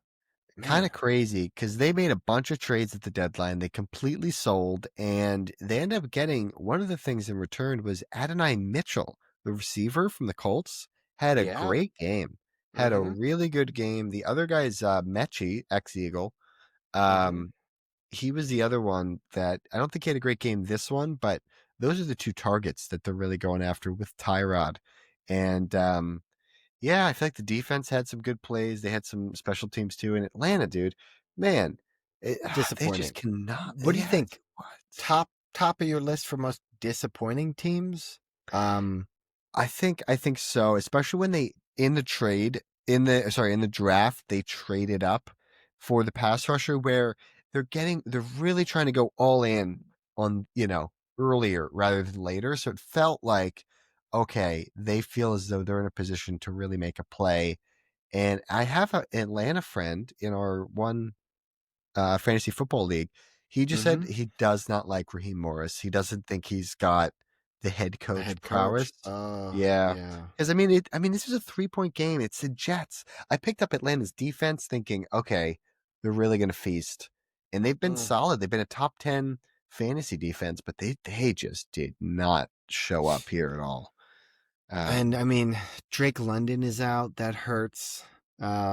kind Man. of crazy because they made a bunch of trades at the deadline. They completely sold, and they ended up getting one of the things in return was Adonai Mitchell, the receiver from the Colts, had a Yeah. great game. Had a Mm-hmm. really good game. The other guy's Mechie, ex-Eagle. Mm-hmm. Um, he was the other one that I don't think he had a great game this one, but those are the two targets that they're really going after with Tyrod. And yeah, I feel like the defense had some good plays. They had some special teams too. In Atlanta, dude, man, they just Disappointing. cannot. What do you Yeah, think? what? Top of your list for most disappointing teams. Um, I think so, especially when they in the trade in the draft they traded up for the pass rusher where they're really trying to go all in on, earlier rather than later. So it felt like, okay, they feel as though they're in a position to really make a play. And I have an Atlanta friend in our one fantasy football league. He just said mhm. he does not like Raheem Morris. He doesn't think he's got the head The coach head prowess. coach. Yeah, Yeah. because this was a 3-point game. It's the Jets. I picked up Atlanta's defense, thinking, okay, they're really going to feast, and they've been Mm. solid. They've been a top 10 fantasy defense, but they just did not show up here at all. And Um, I mean, Drake London is out. That hurts.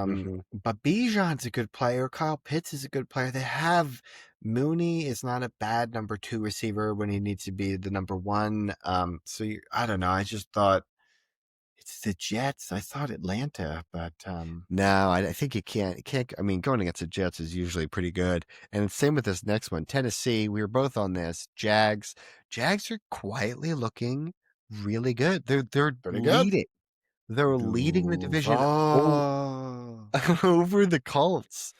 mhm. But Bijan's a good player. Kyle Pitts is a good player. They have Mooney is not a bad number 2 receiver when he needs to be the number 1. I don't know. I just thought it's the Jets. I thought Atlanta, but No, I think you can't. You can't. I mean, going against the Jets is usually pretty good. And same with this next one, Tennessee. We were both on this. Jags. Jags are quietly looking really good. They're pretty good. leading. They're leading the division Duval. over the Colts,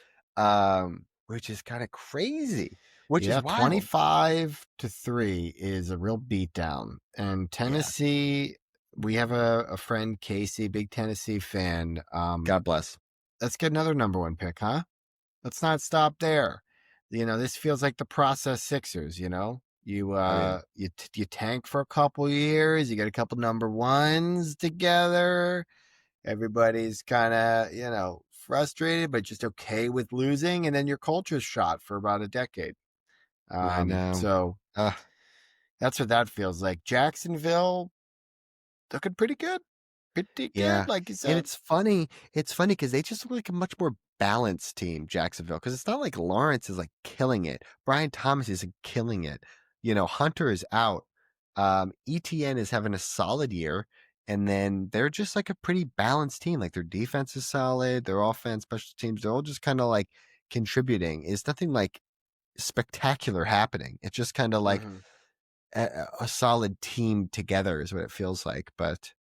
which is kind of crazy. Which is Yeah, wild. 25-3 is a real beatdown. And Yeah. Tennessee, we have a friend, Cece, big Tennessee fan. God bless. Let's get another number 1 pick, huh? Let's not stop there. This feels like the process Sixers, You Oh yeah. you tank for a couple years, you get a couple number 1s together. Everybody's kind of, frustrated, but just okay with losing, and then your culture's shot for about a decade. I know. So Uh, that's what that feels like. Jacksonville looking pretty good. Pretty Yeah. good, like you And said. it's funny. It's funny because they just look like a much more balanced team, Jacksonville. Because it's not like Lawrence is like killing it. Brian Thomas isn't killing it. Hunter is out. ETN is having a solid year. And then they're just like a pretty balanced team. Like their defense is solid, their offense, special teams, they're all just kind of like contributing. It's nothing like spectacular happening. It's just kind of like Mm-hmm. a solid team together is what it feels like. But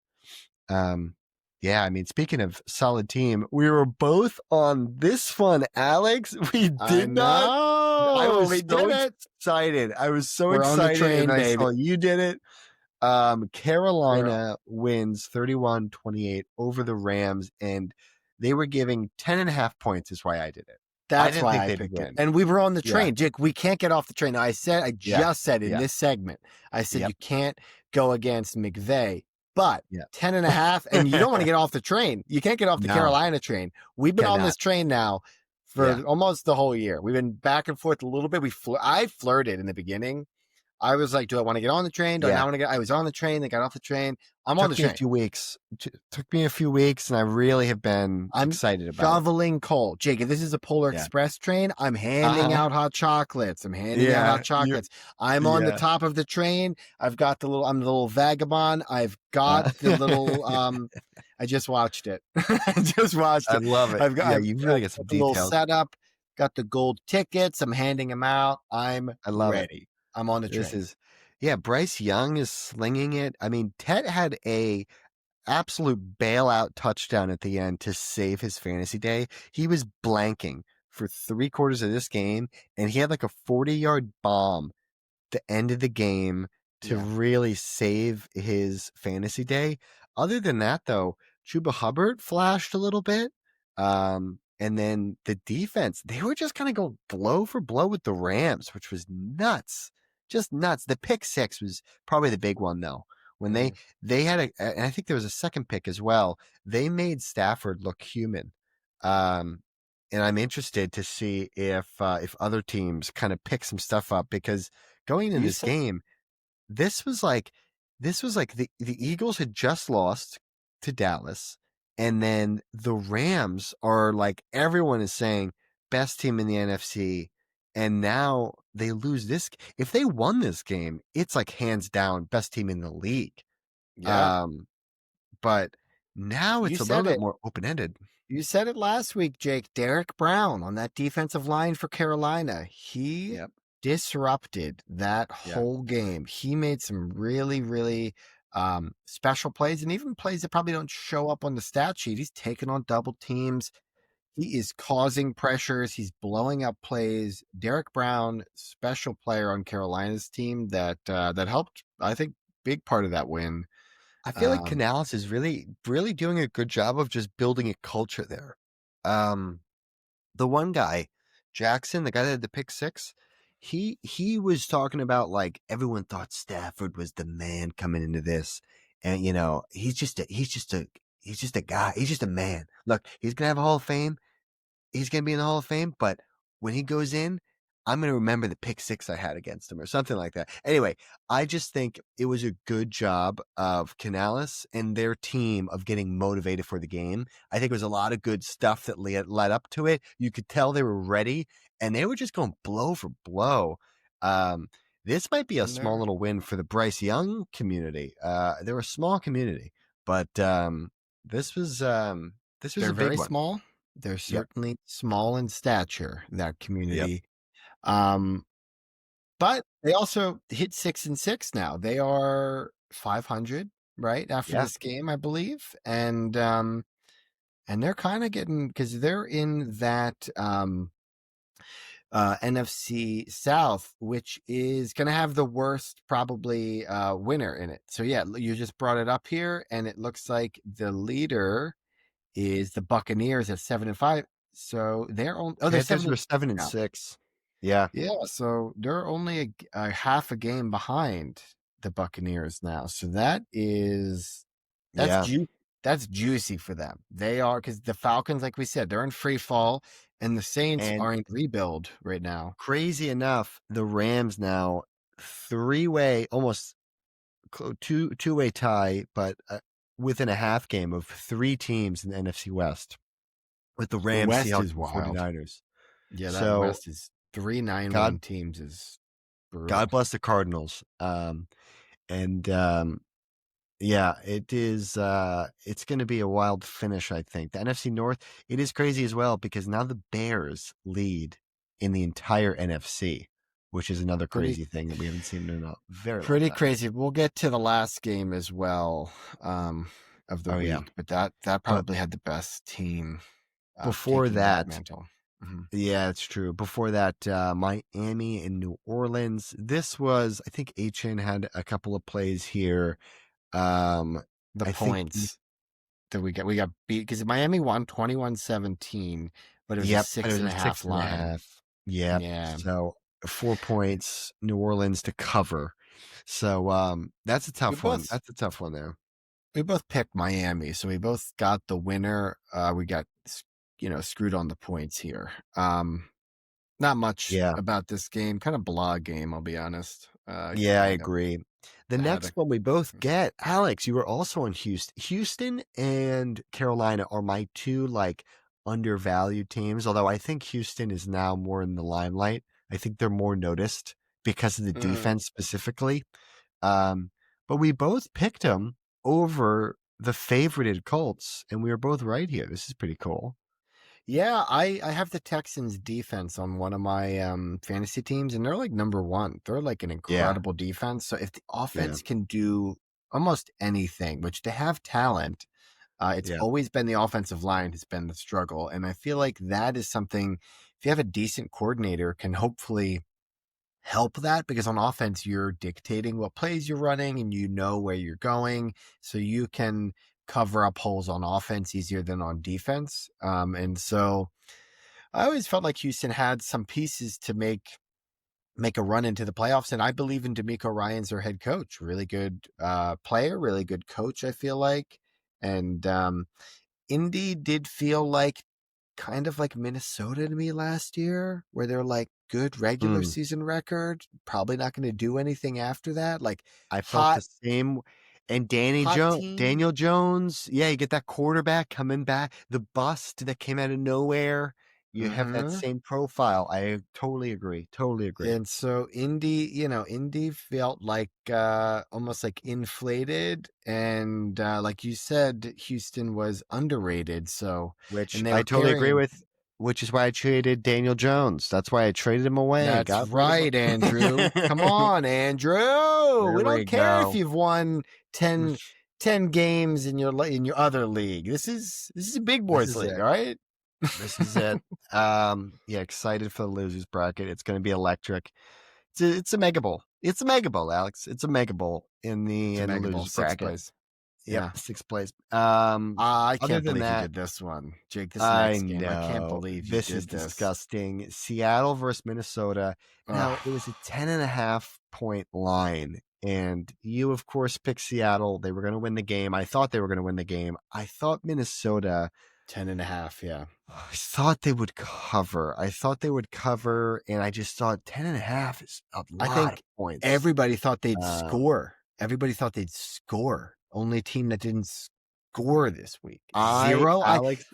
um, yeah, I mean, speaking of solid team, we were both on this one, Alex. We I did not. I know. was We did so it. excited. I was so We're on the excited, and train, I baby. saw you did it. We're, Carolina wins 31-28 over the Rams, and they were giving 10.5 points is why I did it. I That's didn't why think I they'd picked it. win. And we were on the Yeah, train. Jake, we can't get off the train. I yeah, just said in yeah, this segment, I said yep, you can't go against McVay, but yeah. 10.5, and you don't want to get off the train. You can't get off the No, Carolina train. We've been on cannot. this train now Yeah, for almost the whole year. We've been back and forth a little bit. I flirted in the beginning. I was like, do I want to get on the train? Do I yeah. not want to get? I was on the train. They got off the train. I'm on the Took me a train. few weeks. Took me a few weeks, and I really have been I'm excited about it. shoveling coal. Jake, if this is a Polar Yeah. Express train, I'm handing Uh-huh. out hot chocolates. I'm handing out Yeah. hot chocolates. I'm on the Yeah. top of the train. I'm the little vagabond. I've got Uh, the little, I just watched it. I just watched I it. love it. I've Yeah, got you really get some the little details. setup, got the gold tickets. I'm handing them out. I'm I love it. ready. I'm on the This train. is Yeah, Bryce Young is slinging it. I mean, Ted had a absolute bailout touchdown at the end to save his fantasy day. He was blanking for 3 quarters of this game, and he had like a 40-yard bomb the end of the game to Yeah. really save his fantasy day. Other than that, though, Chuba Hubbard flashed a little bit. And then the defense, they were just kind of going blow for blow with the Rams, which was nuts. Just nuts. The pick six was probably the big one, though. When Mhm. they had and I think there was a second pick as well. They made Stafford look human. Um, and I'm interested to see if other teams kind of pick some stuff up because going in You this said, game, this was like the Eagles had just lost to Dallas, and then the Rams are like everyone is saying best team in the NFC, and now they lose this. If they won this game, it's like hands down best team in the league. yeah, Um, but now you it's a little said bit it. more open ended. You said it last week, Jake. Derek Brown on that defensive line for Carolina. He Yep. disrupted that Yeah. whole game. He made some really, really special plays, and even plays that probably don't show up on the stat sheet. He's taking on double teams. He is causing pressures. He's blowing up plays. Derek Brown, special player on Carolina's team that helped. I think big part of that win. I feel like Um, Canales is really, really doing a good job of just building a culture there. Um, the one guy, Jackson, the guy that had the pick six, he was talking about like everyone thought Stafford was the man coming into this, and he's just a guy, he's just a man. Look, he's gonna have a Hall of Fame. He's going to be in the Hall of Fame, but when he goes in, I'm going to remember the pick six I had against him or something like that. Anyway, I just think it was a good job of Canales and their team of getting motivated for the game. I think it was a lot of good stuff that led up to it. You could tell they were ready and they were just going blow for blow. This might be a and small they're little win for the Bryce Young community. They're a small community, but this was this was they're a big very one. small. They're Yep. certainly small in stature, that Yep. community. Um, but they also hit 6-6 now. They are 500 right after Yeah. this game, I believe, and they're kind of getting because they're in that NFC South, which is going to have the worst probably winner in it. So yeah, you just brought it up here, and it looks like the leader is the Buccaneers at 7-5. So they're Panthers seven were and seven and now. six. Yeah. Yeah, so they're only a half a game behind the Buccaneers now. So that's Yeah. ju- that's juicy for them. They are because the Falcons, like we said, they're in free fall, and the Saints And are in rebuild right now. crazy enough, the Rams now three-way, almost two-way tie, but within a half game of three teams in the NFC West with the The Rams, West Seahawks, is and wild. 49ers. Yeah, that So West is three nine God, win teams is God brutal. bless the Cardinals. And Yeah, it is. It's going to be a wild finish, I think. The NFC North, it is crazy as well because now the Bears lead in the entire NFC, which is another Pretty crazy thing that we haven't seen in a very long pretty time. crazy. We'll get to the last game as well of the Oh yeah, week, but that but probably had the best team before taking that that, mantle. Mhm. yeah, it's true. Before that, Miami and New Orleans. This was, I think, HN had a couple of plays here. Um, The I think, points that we got beat because Miami won 21-17, but it was a yep, but it six was and a a half six and a line. half. Yep. Yeah, So 4 points, New Orleans to cover. So that's a we tough one. both That's a tough one there. we both picked Miami, so we both got the winner. We got screwed on the points here. Not much Yeah. about this game. Kind of blah game, I'll be honest. Yeah, I You know, agree. The had a next one we both get, Alex, you were also on Houston. Houston and Carolina are my two like undervalued teams, although I think Houston is now more in the limelight. I think they're more noticed because of the Mhm. defense specifically. Um, but we both picked them over the favorited Colts, and we were both right here. This is pretty cool. Yeah, I have the Texans defense on one of my fantasy teams, and they're like number one. They're like an Yeah, incredible defense. So if the yeah, offense can do almost anything, which they have talent, it's yeah. always been the offensive line has been the struggle. And I feel like that is something, if you have a decent coordinator, can hopefully help that because on offense, you're dictating what plays you're running and you know where you're going. So you can cover up holes on offense easier than on defense. And so I always felt like Houston had some pieces to make a run into the playoffs. And I believe in D'Amico Ryan's their head coach. Really good player, really good coach, I feel like. And Indy did feel like kind of like Minnesota to me last year, where they're like good regular Mm. season record, probably not going to do anything after that. Like I felt the hot, same. And hot team. Daniel Jones, yeah, you get that quarterback coming back, the bust that came out of nowhere. You have that Hmm. same profile. I totally agree. Totally agree. And so Indy felt like almost like inflated, and like you said, Houston was underrated. So, Which and they I were totally agree carrying with. which is why I traded Daniel Jones. That's why I traded him away. That's right, Andrew. Come on, Andrew. There We we don't care if go. you've won 10 games in your other league. This is a big This boys is league, it. all right? This is it. Yeah, excited for the losers bracket. It's going to be electric. It's a mega bowl. It's a mega bowl, Alex. It's a mega bowl in the Mega Bowl, losers sixth bracket. place. Yep, Yeah. 6th place. I Other can't than believe you that, did this one, Jake. This I next game, I can't know believe you this did is this. disgusting. Seattle versus Minnesota. Now it was a 10.5-point line, and you, of course, picked Seattle. They were going to win the game. I thought they were going to win the game. I thought Minnesota. 10.5, yeah. I thought they would cover. And I just thought 10.5 is a lot of points. Everybody thought they'd score. Everybody thought they'd score. Only team that didn't score this week. 0. Alex,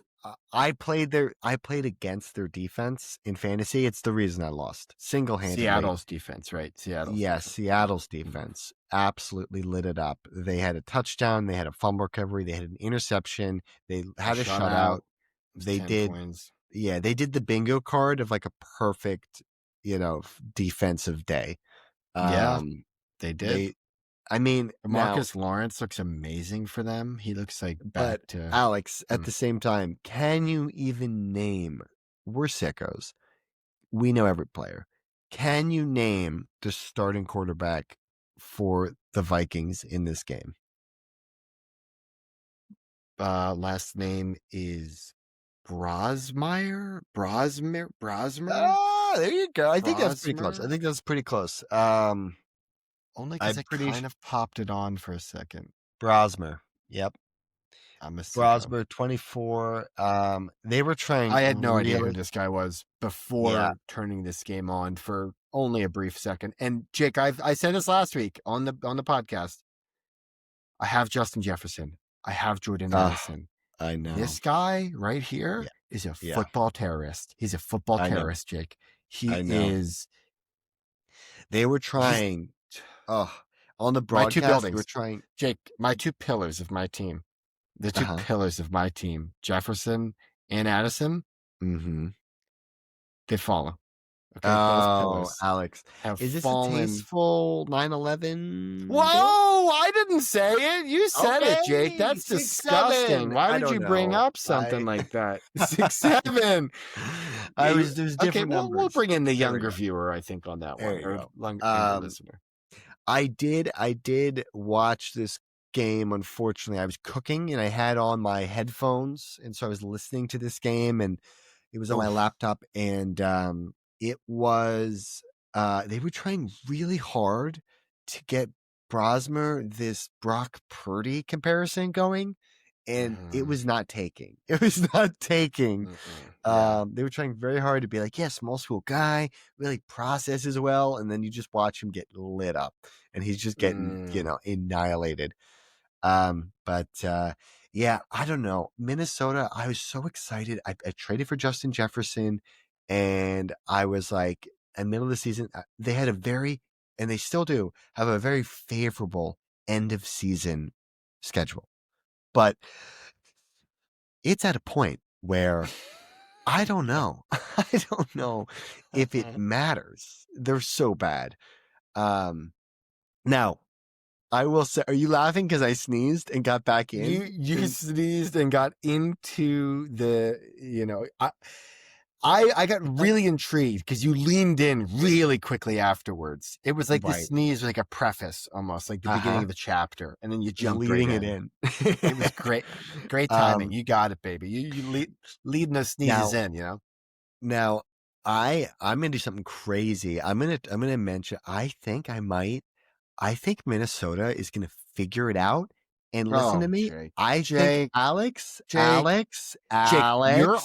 I played against their defense in fantasy. It's the reason I lost single-handedly. Seattle's defense, right? Seattle's defense absolutely lit it up. They had a touchdown. They had a fumble recovery. They had an interception. They had a shutout. They did. Points. Yeah, they did the bingo card of like a perfect, defensive day. Yeah, they did. Marcus Lawrence looks amazing for them. He looks like but Alex, at the same time, can you even name? We're sickos. We know every player. Can you name the starting quarterback for the Vikings in this game? Last name is Brosmer. Oh, there you go. I think that's pretty close. Only because I kind of popped it on for a second. Brosmer. Yep. I'm a Brosmer, 24. They were trying. I had no idea who this guy was before turning this game on for only a brief second. And Jake, I said this last week on the podcast. I have Justin Jefferson. I have Jordan Addison. I know. This guy right here is a football terrorist. He's a football terrorist, Jake. He is. They were trying. On the broadcast, my 2 buildings. They were trying. Jake, my 2 pillars of my team. The 2 pillars of my team, Jefferson and Addison. Mm-hmm. They've fallen. Okay, Alex, is this a tasteful 9/11? Whoa! I didn't say it. You said it, Jake. That's disgusting. Why did you bring up something like that? 6-7. There's different numbers. We'll bring in the younger viewer, I think, on that one, or younger listener. I did watch this game. Unfortunately, I was cooking and I had on my headphones, and so I was listening to this game, and it was on my laptop, and it was they were trying really hard to get Brosmer this Brock Purdy comparison going, and it was not taking. They were trying very hard to be like, small school guy, really processes well, and then you just watch him get lit up, and he's just getting annihilated. I don't know. Minnesota, I was so excited. I traded for Justin Jefferson, and I was like, in the middle of the season, they had and they still do have a very favorable end of season schedule. But it's at a point where I don't know. I don't know if it matters. They're so bad. Now, I will say, are you laughing because I sneezed and got back in? You sneezed and got into the, I got really intrigued because you leaned in really quickly afterwards. It was like the sneeze was like a preface, almost like the beginning of the chapter, and then you jumped leading right in. It was great timing. You got it, baby. You leading those sneezes in. Now, I'm gonna do something crazy. I'm gonna mention. I think Minnesota is gonna figure it out. And listen to me. Jake. I think Alex, you're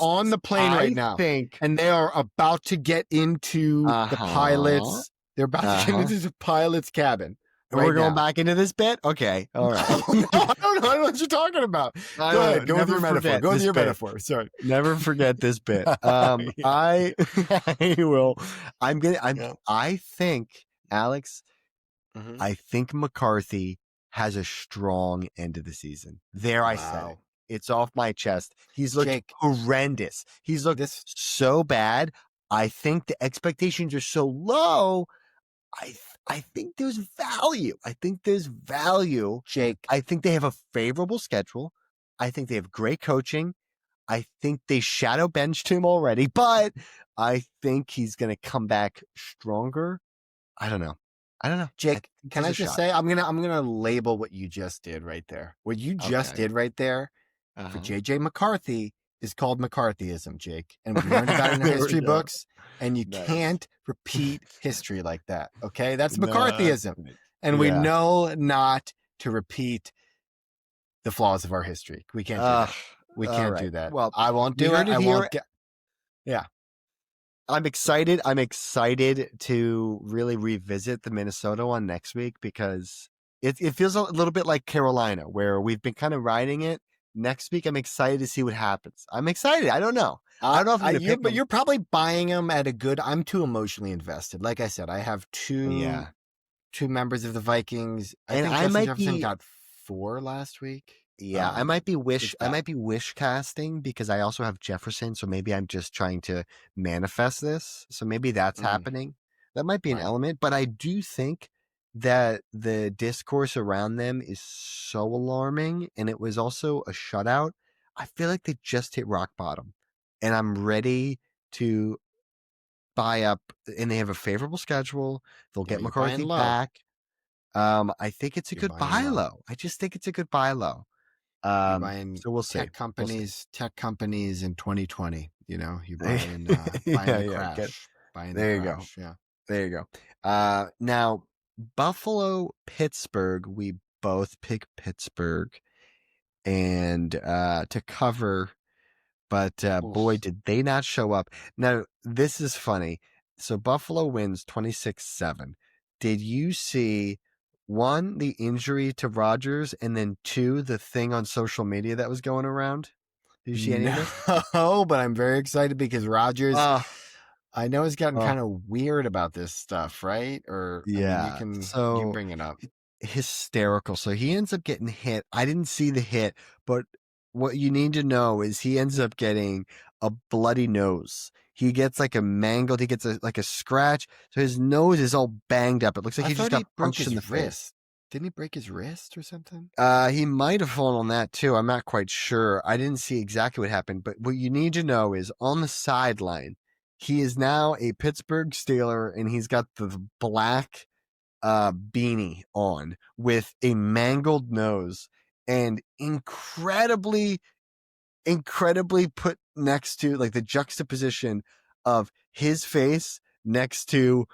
on the plane right now. And they are about to get into the pilots. They're about to get into the pilot's cabin. Right, we're going back into this bit? Okay. All right. I don't know what you're talking about. Go ahead. Go with your metaphor. Go with your metaphor. Sorry. Never forget this bit. I will. I think, Alex, I think McCarthy has a strong end of the season. I said it. It's off my chest. He's looked Jake, horrendous. He's looked this so bad. I think the expectations are so low. I think there's value. I think there's value. Jake, I think they have a favorable schedule. I think they have great coaching. I think they shadow benched him already, but I think he's going to come back stronger. I don't know. Jake, can I there's a just shot. say I'm gonna label what you just did right there. What you just Okay. did right there for Uh-huh. JJ McCarthy is called McCarthyism, Jake. And we learned about it in the There we history go. books, and you Nice. can't repeat history like that. Okay? That's No, McCarthyism. And we yeah. know not to repeat the flaws of our history. We can't do that. We all can't right. do that. Well, I won't you do it. heard it I here. won't get. Yeah. I'm excited. I'm excited to really revisit the Minnesota one next week because it feels a little bit like Carolina, where we've been kind of riding it. Next week, I'm excited to see what happens. I'm excited. I don't know. I don't know if I'm going to pick but them. you're probably buying them at a good. I'm too emotionally invested. Like I said, I have two members of the Vikings. And think I Justin might Jefferson be- got 4 last week. Yeah, I might be wish that. casting because I also have Jefferson, so maybe I'm just trying to manifest this. So maybe that's happening. That might be an Right. element, but I do think that the discourse around them is so alarming, and it was also a shutout. I feel like they just hit rock bottom, and I'm ready to buy up. And they have a favorable schedule. They'll Yeah, get you're buying McCarthy low. back. I think it's a You're good buying buy low. low. I just think it's a good buy low. You're buying So we'll see. tech companies in 2020. You know, you're buying Yeah, the yeah, crash. Buying there the you go. crash. Yeah. There you go. Now Buffalo, Pittsburgh. We both pick Pittsburgh and to cover, but boy, did they not show up. Now this is funny. So Buffalo wins 26-7. Did you see? One, the injury to Rodgers, and then two, the thing on social media that was going around. Did you see any of it? No, but I'm very excited because Rodgers, Uh, I know, has gotten uh, kind of weird about this stuff, right? Or I mean, yeah. you So bring it up. hysterical. So he ends up getting hit. I didn't see the hit, but what you need to know is he ends up getting a bloody nose. He gets like a mangled. He gets like a scratch. So his nose is all banged up. It looks like he just got punched in the face. Didn't he break his wrist or something? He might have fallen on that too. I'm not quite sure. I didn't see exactly what happened, but what you need to know is on the sideline, he is now a Pittsburgh Steeler, and he's got the black beanie on with a mangled nose and incredibly put next to like the juxtaposition of his face next to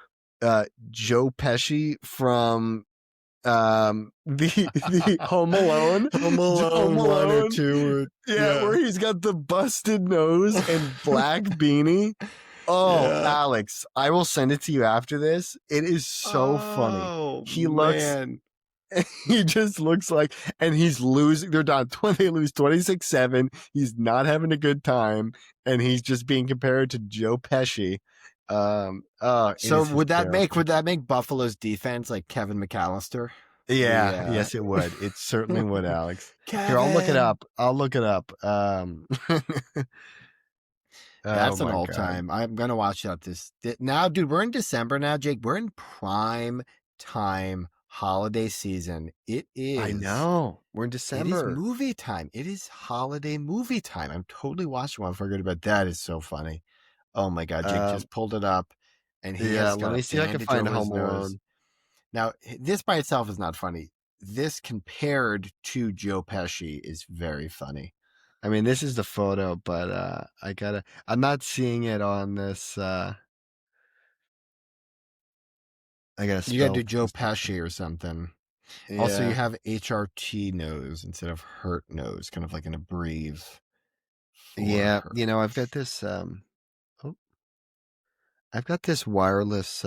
Joe Pesci from the Home Alone. Home Alone 1 or 2. Yeah, where he's got the busted nose and black beanie. Oh, Yeah. Alex, I will send it to you after this. It is so funny. He looks he just looks like, and he's losing. They're down. They lose 26-7. He's not having a good time, and he's just being compared to Joe Pesci. So would that make Buffalo's defense like Kevin McAllister? Yeah, yes, it would. It certainly would, Alex. Kevin. Here, I'll look it up. That's an all-time. I'm gonna watch that this now, dude. We're in December now, Jake. We're in prime time holiday season. It is. I know. We're in December. It is movie time. It is holiday movie time. I'm totally watching one. I forgot about that. Is so funny. Oh my god, Jake just pulled it up, and he has got let me see if I can find Home Alone. Now, this by itself is not funny. This compared to Joe Pesci is very funny. I mean, this is the photo, but I'm not seeing it on this. I gotta. You gotta do Joe Pesci or something. Yeah. Also, you have HRT nose instead of hurt nose, kind of like an abbrev. Yeah, I've got this. I've got this wireless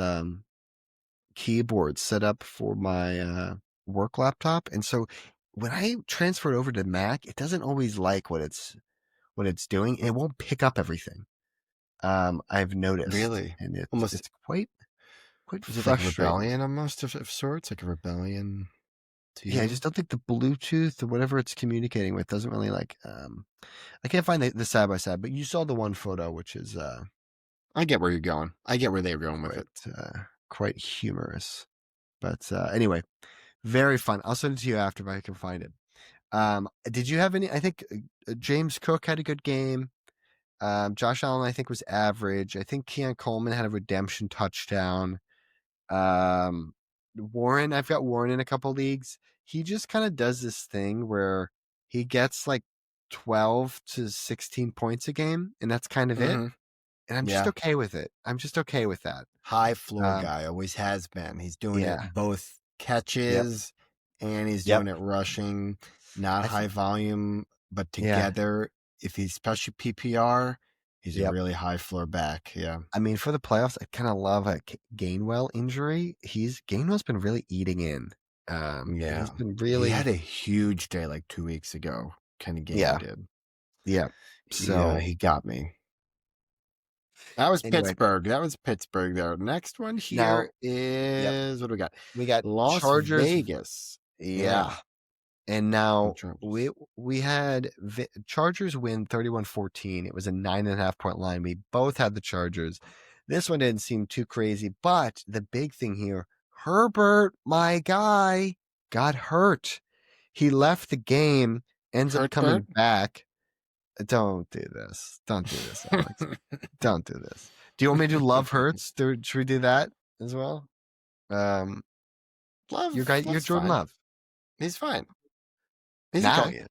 keyboard set up for my work laptop, and so when I transfer it over to Mac, it doesn't always like what it's doing. It won't pick up everything. I've noticed. Really, and it's quite is it frustrating. like rebellion almost of sorts, like a rebellion Do Yeah, I you? just don't think the Bluetooth or whatever it's communicating with doesn't really I can't find the side by side, but you saw the one photo, which is I get where you're going. I get where they were going with quite it. quite humorous. But anyway, very fun. I'll send it to you after if I can find it. Did you have any? I think James Cook had a good game. Josh Allen, I think, was average. I think Keon Coleman had a redemption touchdown. Warren, I've got Warren in a couple leagues. He just kind of does this thing where he gets like 12 to 16 points a game, and that's kind of it. Mm-hmm. And I'm just Yeah. okay with it. I'm just okay with that. High floor Um, guy, always has been. He's doing it yeah. both Yep. catches and he's Yep. doing it rushing, not I high think, volume, but yeah. together, if he's especially PPR, he's a Yep. really high floor back. Yeah. I mean, for the playoffs, I kind of love a Gainwell injury. Gainwell's been really eating in. Yeah. He's been He really, had a huge day like 2 weeks ago. Kenny Gainwell yeah, did. yeah. Yeah, So he got me. That was anyway, Pittsburgh. That was Pittsburgh there. Next one now, here yep, is what do we got? we got Las Chargers. Vegas. Yeah, Yeah. and The now Chargers. we had Chargers win 31-14. It was a 9.5 point line. We both had the Chargers. This one didn't seem too crazy, but the big thing here, Herbert, my guy, got hurt. He left the game, ends up Hurt coming Bert? back. Don't do this. Don't do this, Alex. Don't do this. Do you want me to do Love Hurts? Should we do that as well? Um, you're Love's Jordan fine. Love. He's fine. He's a Nah. guy.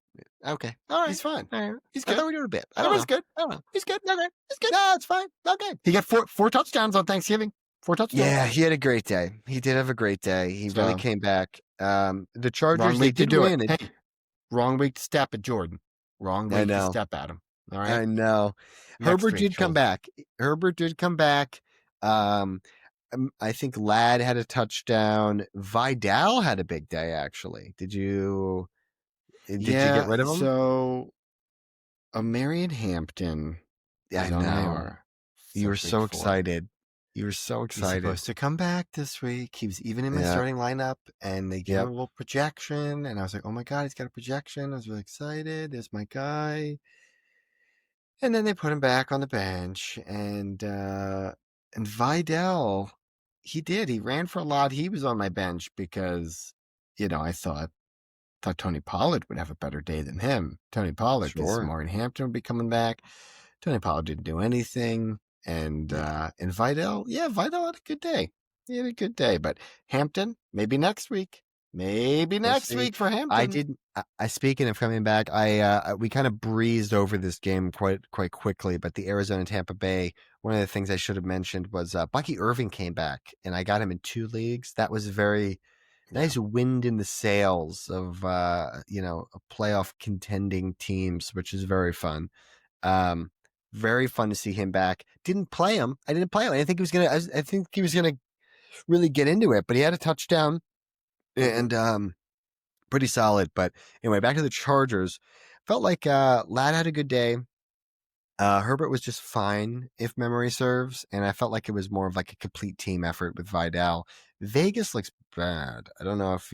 Okay. All right. He's fine. All right. He's I good. thought we were doing a bit. I I don't know know. he's good. I don't know. He's good. Okay. He's good. No, it's fine. Okay. He got four touchdowns on Thanksgiving. 4 touchdowns. Yeah, he had a great day. He did have a great day. He really So, came back. The wrong Chargers, they week to did do win. it. Hey, wrong week to step at Jordan. Wrong I week to know. step at him. All right. I know. Next Herbert week, did come back. Herbert did come back. I think Ladd had a touchdown. Vidal had a big day, actually. Did you get rid of him? So, Marion Hampton I is on know. IR. You were Week so 4. excited. You were so He's excited. supposed to come back this week. He was even in my starting lineup, and they gave him a little projection, and I was like, "Oh my god, he's got a projection!" I was really excited. There's my guy. And then they put him back on the bench, and Vidal, he ran for a lot. He was on my bench because, I thought Tony Pollard would have a better day than him. Tony Pollard, because Marion Hampton would be coming back. Tony Pollard didn't do anything. And Vidal, Vidal had a good day. He had a good day. But Hampton, maybe next week. Maybe next week for Hampton. I didn't. Speaking of coming back, we kind of breezed over this game quite quickly. But the Arizona Tampa Bay, one of the things I should have mentioned was Bucky Irving came back, and I got him in 2 leagues. That was very nice wind in the sails of playoff contending teams, which is very fun. Very fun to see him back. Didn't play him. I didn't play him. I think he was gonna really get into it, but he had a touchdown and pretty solid. But anyway, back to the Chargers. Felt like Ladd had a good day. Herbert was just fine, if memory serves, and I felt like it was more of like a complete team effort with Vidal. Vegas looks bad. I don't know if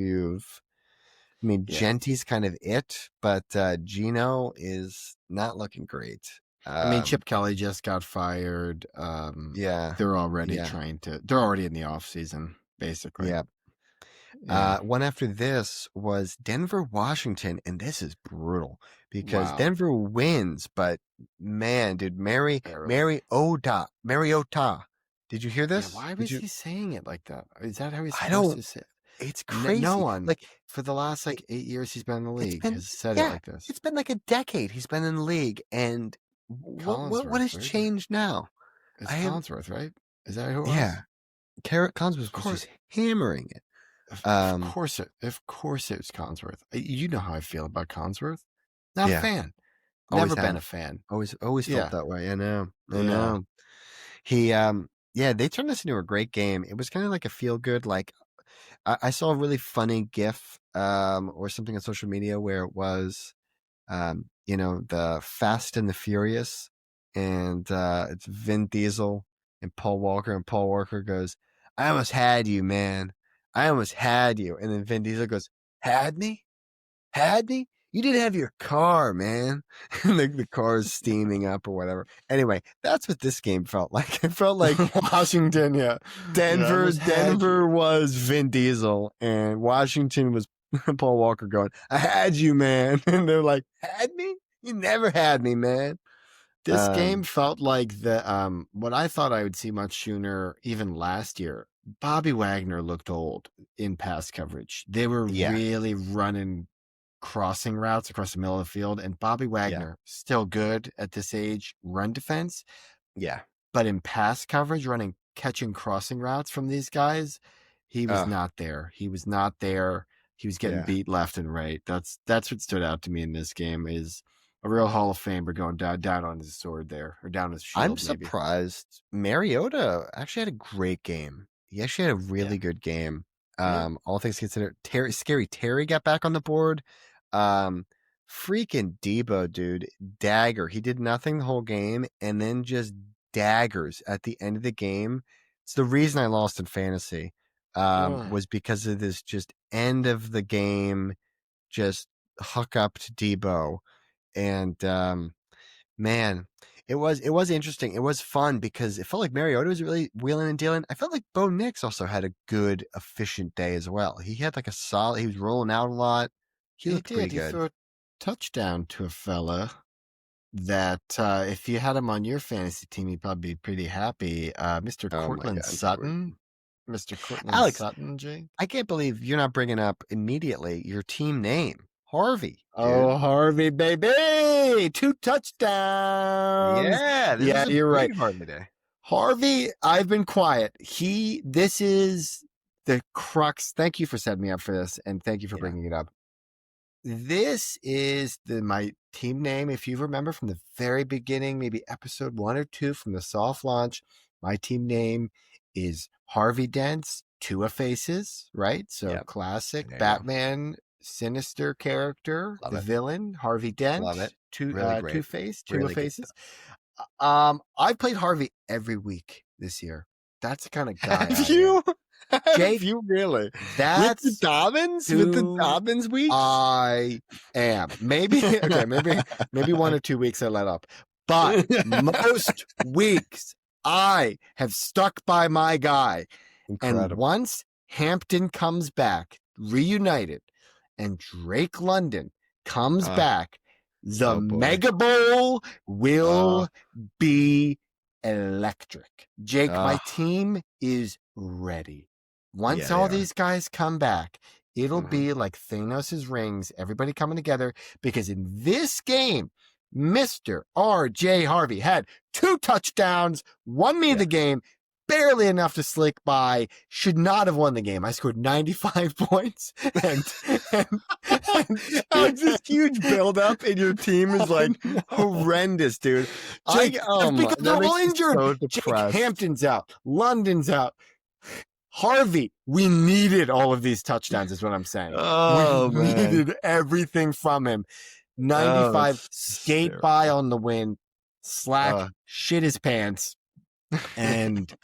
Genti's kind of it, but Gino is not looking great. Chip Kelly just got fired. They're already they're already in the off season, basically. Yeah. One after this was Denver, Washington, and this is brutal because Denver wins, but man, dude, Mariota. Did you hear this? Yeah, why was he saying it like that? Is that how he's I supposed don't. to say it? It's crazy. No one, like for the last 8 years he's been in the league, has said it like this. It's been like a decade he's been in the league, and what has changed now? It's Collinsworth, right? Is that who it was? Yeah, Collinsworth was just hammering it. Of course it was Collinsworth. You know how I feel about Collinsworth. Not a fan. Never been a fan. Always felt that way. I know. He they turned this into a great game. It was kind of like a feel good. Like I saw a really funny GIF or something on social media where it was the Fast and the Furious, and it's Vin Diesel and Paul Walker, and Paul Walker goes, "I almost had you, man. I almost had you," and then Vin Diesel goes, Had me? Had me? You didn't have your car, man. And the car is steaming up or whatever. Anyway, that's what this game felt like. It felt like Washington, yeah. Denver. Almost had you. Denver was Vin Diesel, and Washington was Paul Walker going, "I had you, man." And they're like, "Had me? You never had me, man." This game felt like the what I thought I would see much sooner, even last year. Bobby Wagner looked old in pass coverage. They were really running crossing routes across the middle of the field, and Bobby Wagner still good at this age, run defense. Yeah. But in pass coverage, catching crossing routes from these guys, he was not there. He was not there. He was getting beat left and right. That's what stood out to me in this game is a real Hall of Famer going down on his sword there, or down his shield. I'm surprised. Mariota actually had a great game. He actually had a really good game. All things considered, Scary Terry got back on the board. Freaking Debo, dude, dagger. He did nothing the whole game, and then just daggers at the end of the game. It's the reason I lost in fantasy. Was because of this just end of the game, just hook up to Debo, and man, it was interesting. It was fun because it felt like Mariota was really wheeling and dealing. I felt like Bo Nix also had a good, efficient day as well. He had like a solid. He was rolling out a lot. He looked pretty good. He threw a touchdown to a fella that if you had him on your fantasy team, you'd probably be pretty happy. Mr. Cortland Sutton. Mr. Cortland Sutton, Jay. I can't believe you're not bringing up immediately your team name. Harvey. Dude. Oh, Harvey, baby! 2 touchdowns. Yeah, you're right. Harvey day. Harvey, I've been quiet. This is the crux. Thank you for setting me up for this, and thank you for bringing it up. This is my team name. If you remember from the very beginning, maybe episode 1 or 2 from the soft launch, my team name is Harvey Dent's Two Faces, right? So classic Batman, sinister character, villain, Harvey Dent. Love it. Two-Face, Two Faces. I've played Harvey every week this year. That's the kind of guy. Have you? Jake, you really? That's with the Dobbins? With the Dobbins weeks? I am. Maybe 1 or 2 weeks I let up. But most weeks I have stuck by my guy. Incredible. And once Hampton comes back, reunited, and Drake London comes back, the Mega Bowl will be electric. Jake, my team is ready. Once all these guys come back, it'll be like Thanos' rings, everybody coming together, because in this game, Mr. R.J. Harvey had 2 touchdowns, won me the game, barely enough to slick by, should not have won the game. I scored 95 points. And it's this huge buildup, and your team is like horrendous, dude. Jake, because they're all injured. So Jake, Hampton's out. London's out. Harvey, we needed all of these touchdowns, is what I'm saying. We needed everything from him. 95, skate by on the win, Slack, shit his pants. And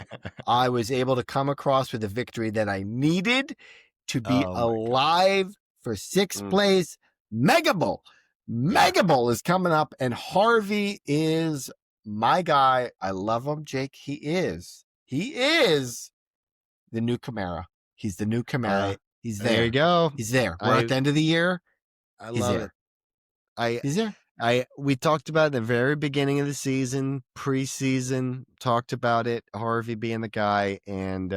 I was able to come across with a victory that I needed to be alive for 6th place. Mega Bowl. Mega Bowl is coming up, and Harvey is my guy. I love him, Jake. He is the new Camara. He's the new Camara. He's there. There you go. He's there. We're at the end of the year. I love it. He's there. We talked about it at the very beginning of the season, preseason, talked about it, Harvey being the guy, and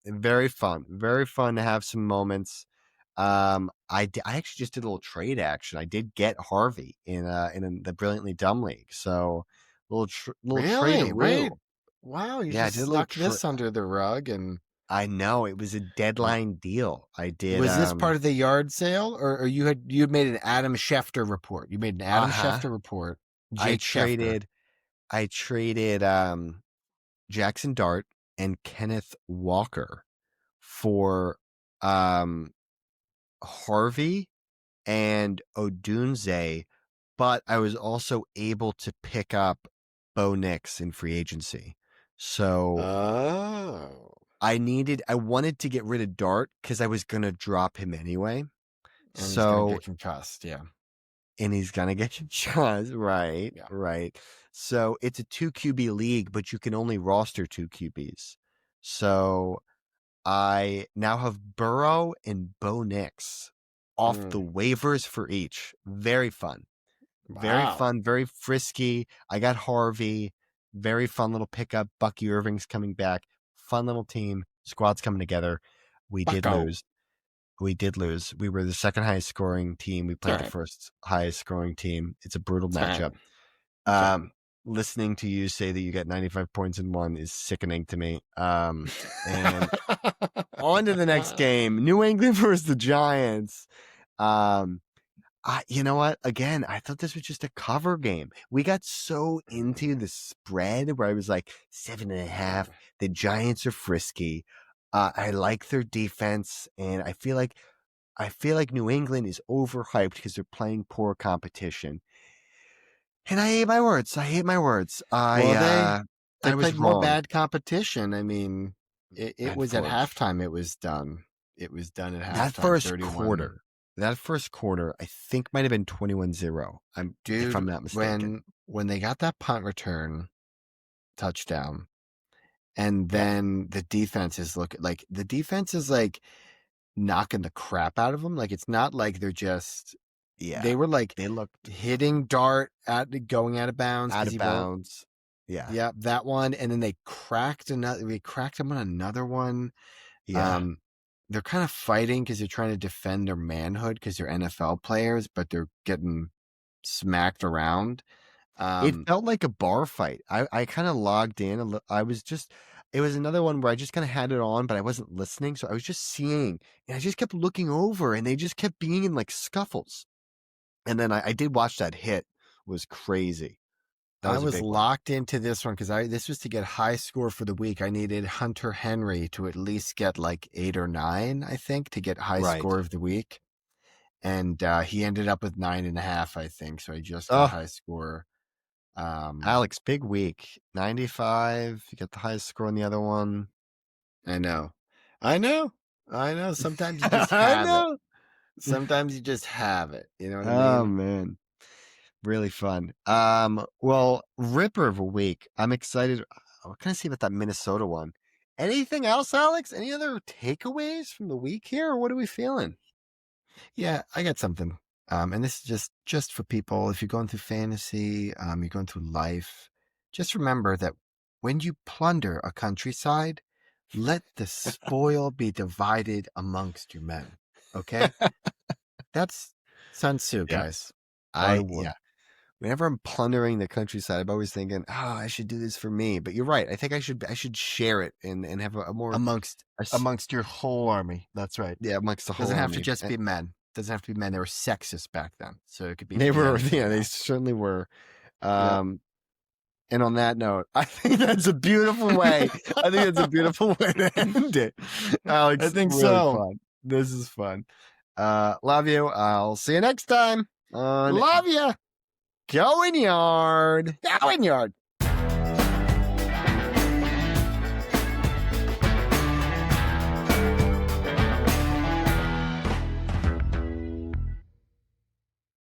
very fun to have some moments. I actually just did a little trade action. I did get Harvey in the Brilliantly Dumb League, so little trade. Right. Wow, you just snuck this under the rug, and I know it was a deadline deal. I did. Was this part of the yard sale, or you had made an Adam Schefter report? You made an Adam Schefter report. I traded Jackson Dart and Kenneth Walker for Harvey and Odunze, but I was also able to pick up Bo Nix in free agency. So I wanted to get rid of Dart because I was going to drop him anyway. And he's going to So get concussed. Yeah. and he's gonna get concussed. Right, Yeah. right. So it's a 2 QB league, but you can only roster 2 QBs. So I now have Burrow and Bo Nix off the waivers for each. Very fun. Very Wow. fun, very frisky. I got Harvey. Very fun little pickup. Bucky Irving's coming back. Fun little team. Squad's coming together. We did Bucko. lose. We did lose. We were the second highest scoring team. We played the Time. first highest scoring team. It's a brutal Time. matchup. Listening to you say that you got 95 points in one is sickening to me. And on to the next game. New England versus the Giants. You know what? Again, I thought this was just a cover game. We got so into the spread where I was like 7.5. The Giants are frisky. I like their defense, and I feel like New England is overhyped because they're playing poor competition. And I hate my words. Well, they I was played more wrong. bad competition. I mean, it Bad was at fudge. halftime. It was done. It was done at halftime. That first quarter, I think might have been 21-0. If I'm not mistaken. When they got that punt return touchdown, and then the defense is knocking the crap out of them. Like, it's not like they're just. Yeah, they were like they looked hitting dart going out of bounds. out of bounds. Yeah, that one, and then they cracked another. We cracked them on another one. Yeah. They're kind of fighting because they're trying to defend their manhood because they're NFL players, but they're getting smacked around. It felt like a bar fight. I kind of logged in. It was another one where I just kind of had it on, but I wasn't listening. So I was just seeing, and I just kept looking over, and they just kept being in like scuffles. And then I did watch that hit. It was crazy. I was locked into this one because this was to get high score for the week. I needed Hunter Henry to at least get like 8 or 9, I think, to get high score of the week. And he ended up with 9.5, I think. So I just got high score. Alex, big week. 95. You got the highest score on the other one. I know. Sometimes you just have it. Sometimes you just have it. You know what I mean? Oh, man. Really fun. Well, ripper of a week. I'm excited. What can I see about that Minnesota one? Anything else, Alex? Any other takeaways from the week here, or what are we feeling? Yeah, I got something. And this is just for people. If you're going through fantasy, you're going through life, just remember that when you plunder a countryside, let the spoil be divided amongst your men. Okay? That's Sun Tzu, guys. Yeah. Whenever I'm plundering the countryside, I'm always thinking, I should do this for me. But you're right. I think I should share it and have a more amongst your whole army. That's right. Yeah, amongst the whole army. Doesn't have to just be men. Doesn't have to be men. They were sexist back then, so it could be. They were. Yeah, they certainly were. And on that note, I think that's a beautiful way. To end it. Alex, I think really so. Fun. This is fun. Love you. I'll see you next time. Love you. Going yard.